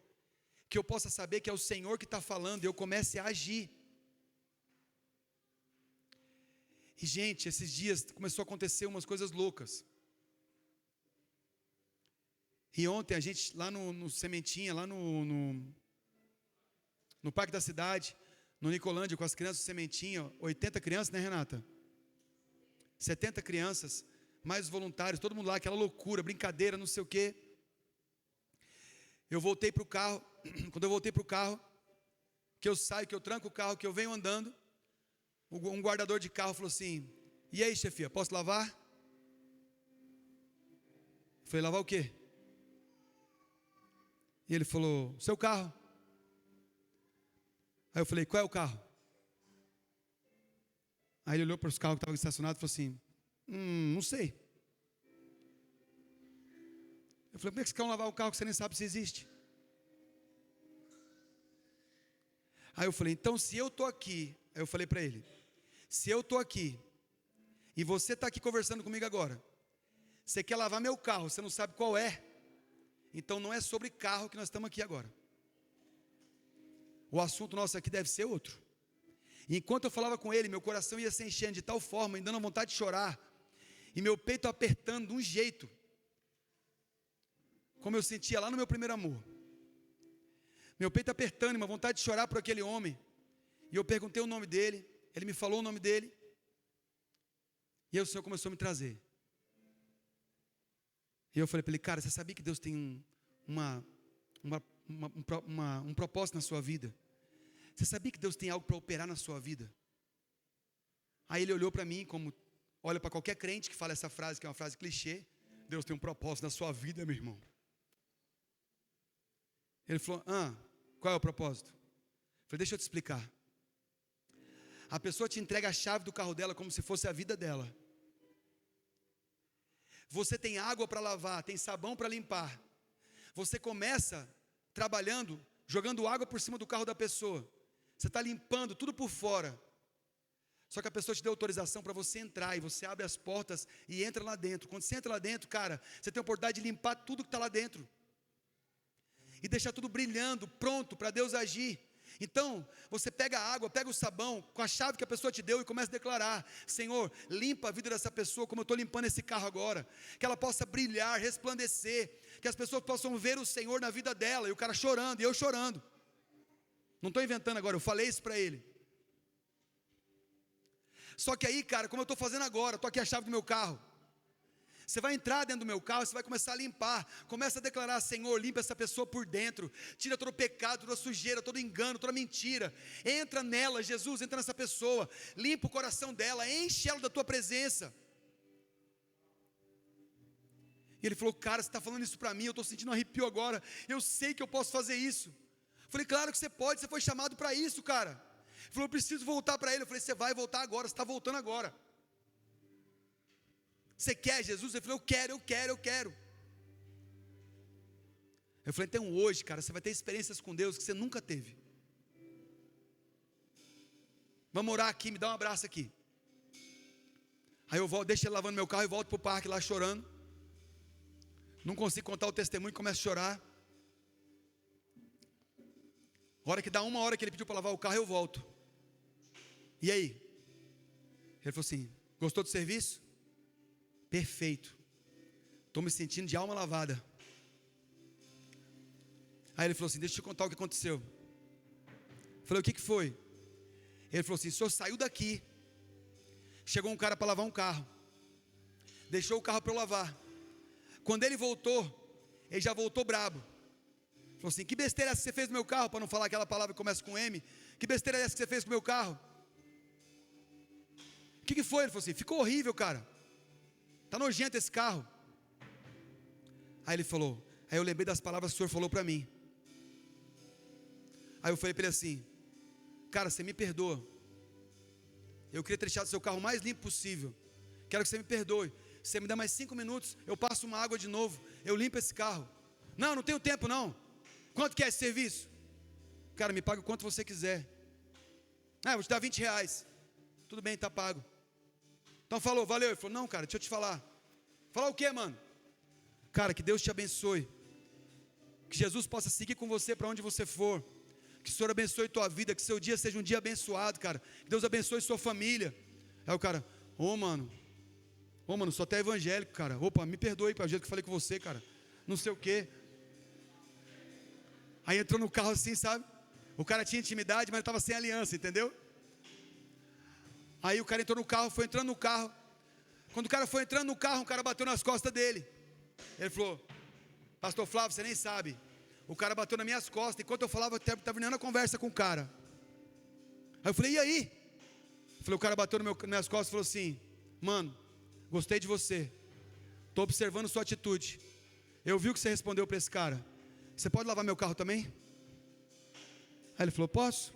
Speaker 2: que eu possa saber que é o Senhor que está falando e eu comece a agir. E gente, esses dias começou a acontecer umas coisas loucas. E ontem a gente lá no Sementinha, lá no Parque da Cidade, no Nicolândia, com as crianças do Sementinha, 80 crianças, né, Renata? 70 crianças, mais voluntários, todo mundo lá, aquela loucura, brincadeira, não sei o quê. Eu voltei para o carro, quando eu voltei para o carro, que eu saio, que eu tranco o carro, que eu venho andando, um guardador de carro falou assim: e aí, chefia, posso lavar? Eu falei: lavar o quê? E ele falou: seu carro. Aí eu falei: qual é o carro? Aí ele olhou para os carros que estavam estacionados e falou assim: não sei. Eu falei: como é que você quer lavar o carro que você nem sabe se existe? Aí eu falei: então se eu estou aqui, aí eu falei para ele: se eu estou aqui, e você está aqui conversando comigo agora, você quer lavar meu carro, você não sabe qual é, então não é sobre carro que nós estamos aqui agora. O assunto nosso aqui deve ser outro. E enquanto eu falava com ele, meu coração ia se enchendo de tal forma, me dando vontade de chorar, e meu peito apertando de um jeito, como eu sentia lá no meu primeiro amor. Meu peito apertando, uma vontade de chorar por aquele homem. E eu perguntei o nome dele, ele me falou o nome dele. E aí o Senhor começou a me trazer. E eu falei para ele, cara, você sabia que Deus tem um propósito na sua vida? Você sabia que Deus tem algo para operar na sua vida? Aí ele olhou para mim, como olha para qualquer crente que fala essa frase, que é uma frase clichê. Deus tem um propósito na sua vida, meu irmão. Ele falou, qual é o propósito? Eu falei, deixa eu te explicar. A pessoa te entrega a chave do carro dela como se fosse a vida dela. Você tem água para lavar, tem sabão para limpar. Você começa trabalhando, jogando água por cima do carro da pessoa. Você está limpando tudo por fora. Só que a pessoa te deu autorização para você entrar, e você abre as portas e entra lá dentro. Quando você entra lá dentro, cara, você tem a oportunidade de limpar tudo que está lá dentro. E deixar tudo brilhando, pronto para Deus agir. Então, você pega a água, pega o sabão, com a chave que a pessoa te deu e começa a declarar: Senhor, limpa a vida dessa pessoa como eu estou limpando esse carro agora. Que ela possa brilhar, resplandecer. Que as pessoas possam ver o Senhor na vida dela. E o cara chorando, e eu chorando. Não estou inventando agora, eu falei isso para ele. Só que aí, cara, como eu estou fazendo agora, estou aqui a chave do meu carro. Você vai entrar dentro do meu carro, você vai começar a limpar. Começa a declarar: Senhor, limpa essa pessoa por dentro. Tira todo o pecado, toda a sujeira, todo engano, toda mentira. Entra nela, Jesus, entra nessa pessoa. Limpa o coração dela, enche ela da tua presença. E ele falou: cara, você está falando isso para mim, eu estou sentindo um arrepio agora. Eu sei que eu posso fazer isso. Eu falei: claro que você pode, você foi chamado para isso, cara. Ele falou: eu preciso voltar para ele. Eu falei: você vai voltar agora, você está voltando agora. Você quer Jesus? Ele falou: eu quero. Eu falei: então hoje, cara, você vai ter experiências com Deus que você nunca teve. Vamos orar aqui, me dá um abraço aqui. Aí eu volto, deixo ele lavando meu carro e volto para o parque lá chorando. Não consigo contar o testemunho, começo a chorar. A hora que dá 1 hora que ele pediu para lavar o carro, eu volto. E aí? Ele falou assim: gostou do serviço? Perfeito. Estou me sentindo de alma lavada. Aí ele falou assim: deixa eu te contar o que aconteceu. Eu falei: o que foi? Ele falou assim: o senhor saiu daqui, chegou um cara para lavar um carro, deixou o carro para eu lavar. Quando ele voltou, ele já voltou brabo. Falou assim: que besteira é essa que você fez no meu carro? Para não falar aquela palavra que começa com M. Que besteira é essa que você fez com o meu carro? O que foi? Ele falou assim: ficou horrível, cara. Está nojento esse carro. Aí ele falou, aí eu lembrei das palavras que o senhor falou para mim. Aí eu falei para ele assim: cara, você me perdoa. Eu queria ter deixado seu carro o mais limpo possível. Quero que você me perdoe. Você me dá mais 5 minutos, eu passo uma água de novo, eu limpo esse carro. Não tenho tempo não. Quanto que é esse serviço? Cara, me paga o quanto você quiser. Vou te dar R$20. Tudo bem, está pago. Então falou, valeu. Ele falou: não, cara, deixa eu te falar. Falar o quê, mano? Cara, que Deus te abençoe. Que Jesus possa seguir com você para onde você for. Que o Senhor abençoe tua vida. Que seu dia seja um dia abençoado, cara. Que Deus abençoe sua família. Aí o cara: mano, sou até evangélico, cara. Opa, me perdoe pelo jeito que eu falei com você, cara. Não sei o quê. Aí entrou no carro assim, sabe? O cara tinha intimidade, mas estava sem aliança, entendeu? Aí o cara entrou no carro, foi entrando no carro. Quando o cara foi entrando no carro, o cara bateu nas costas dele. Ele falou: pastor Flávio, você nem sabe. O cara bateu nas minhas costas. Enquanto eu falava, eu estava terminando a conversa com o cara. Aí eu falei: e aí? Eu falei: o cara bateu nas minhas costas e falou assim: mano, gostei de você. Estou observando sua atitude. Eu vi o que você respondeu para esse cara. Você pode lavar meu carro também? Aí ele falou: posso.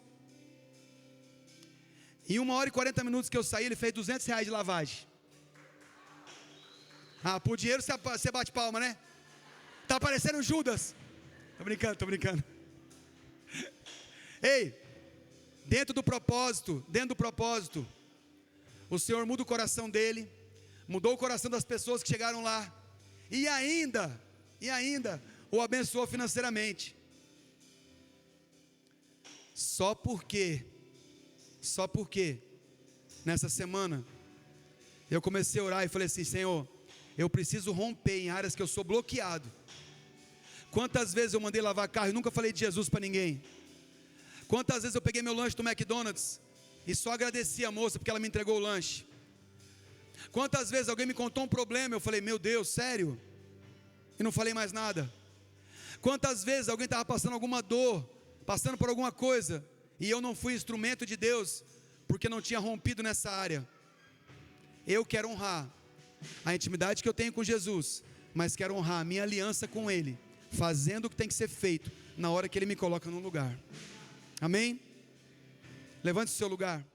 Speaker 2: Em 1h40 que eu saí, ele fez R$200 de lavagem. Por dinheiro você bate palma, né? Tá parecendo Judas. Tô brincando. Ei, dentro do propósito, o Senhor muda o coração dele, mudou o coração das pessoas que chegaram lá, e ainda o abençoou financeiramente. Só porque nessa semana eu comecei a orar e falei assim: Senhor, eu preciso romper em áreas que eu sou bloqueado. Quantas vezes eu mandei lavar carro e nunca falei de Jesus para ninguém? Quantas vezes eu peguei meu lanche do McDonald's e só agradeci a moça porque ela me entregou o lanche? Quantas vezes alguém me contou um problema, eu falei, meu Deus, sério? E não falei mais nada. Quantas vezes alguém estava passando alguma dor, passando por alguma coisa, e eu não fui instrumento de Deus, porque não tinha rompido nessa área. Eu quero honrar a intimidade que eu tenho com Jesus, mas quero honrar a minha aliança com Ele, fazendo o que tem que ser feito, na hora que Ele me coloca num lugar. Amém? Levante o seu lugar.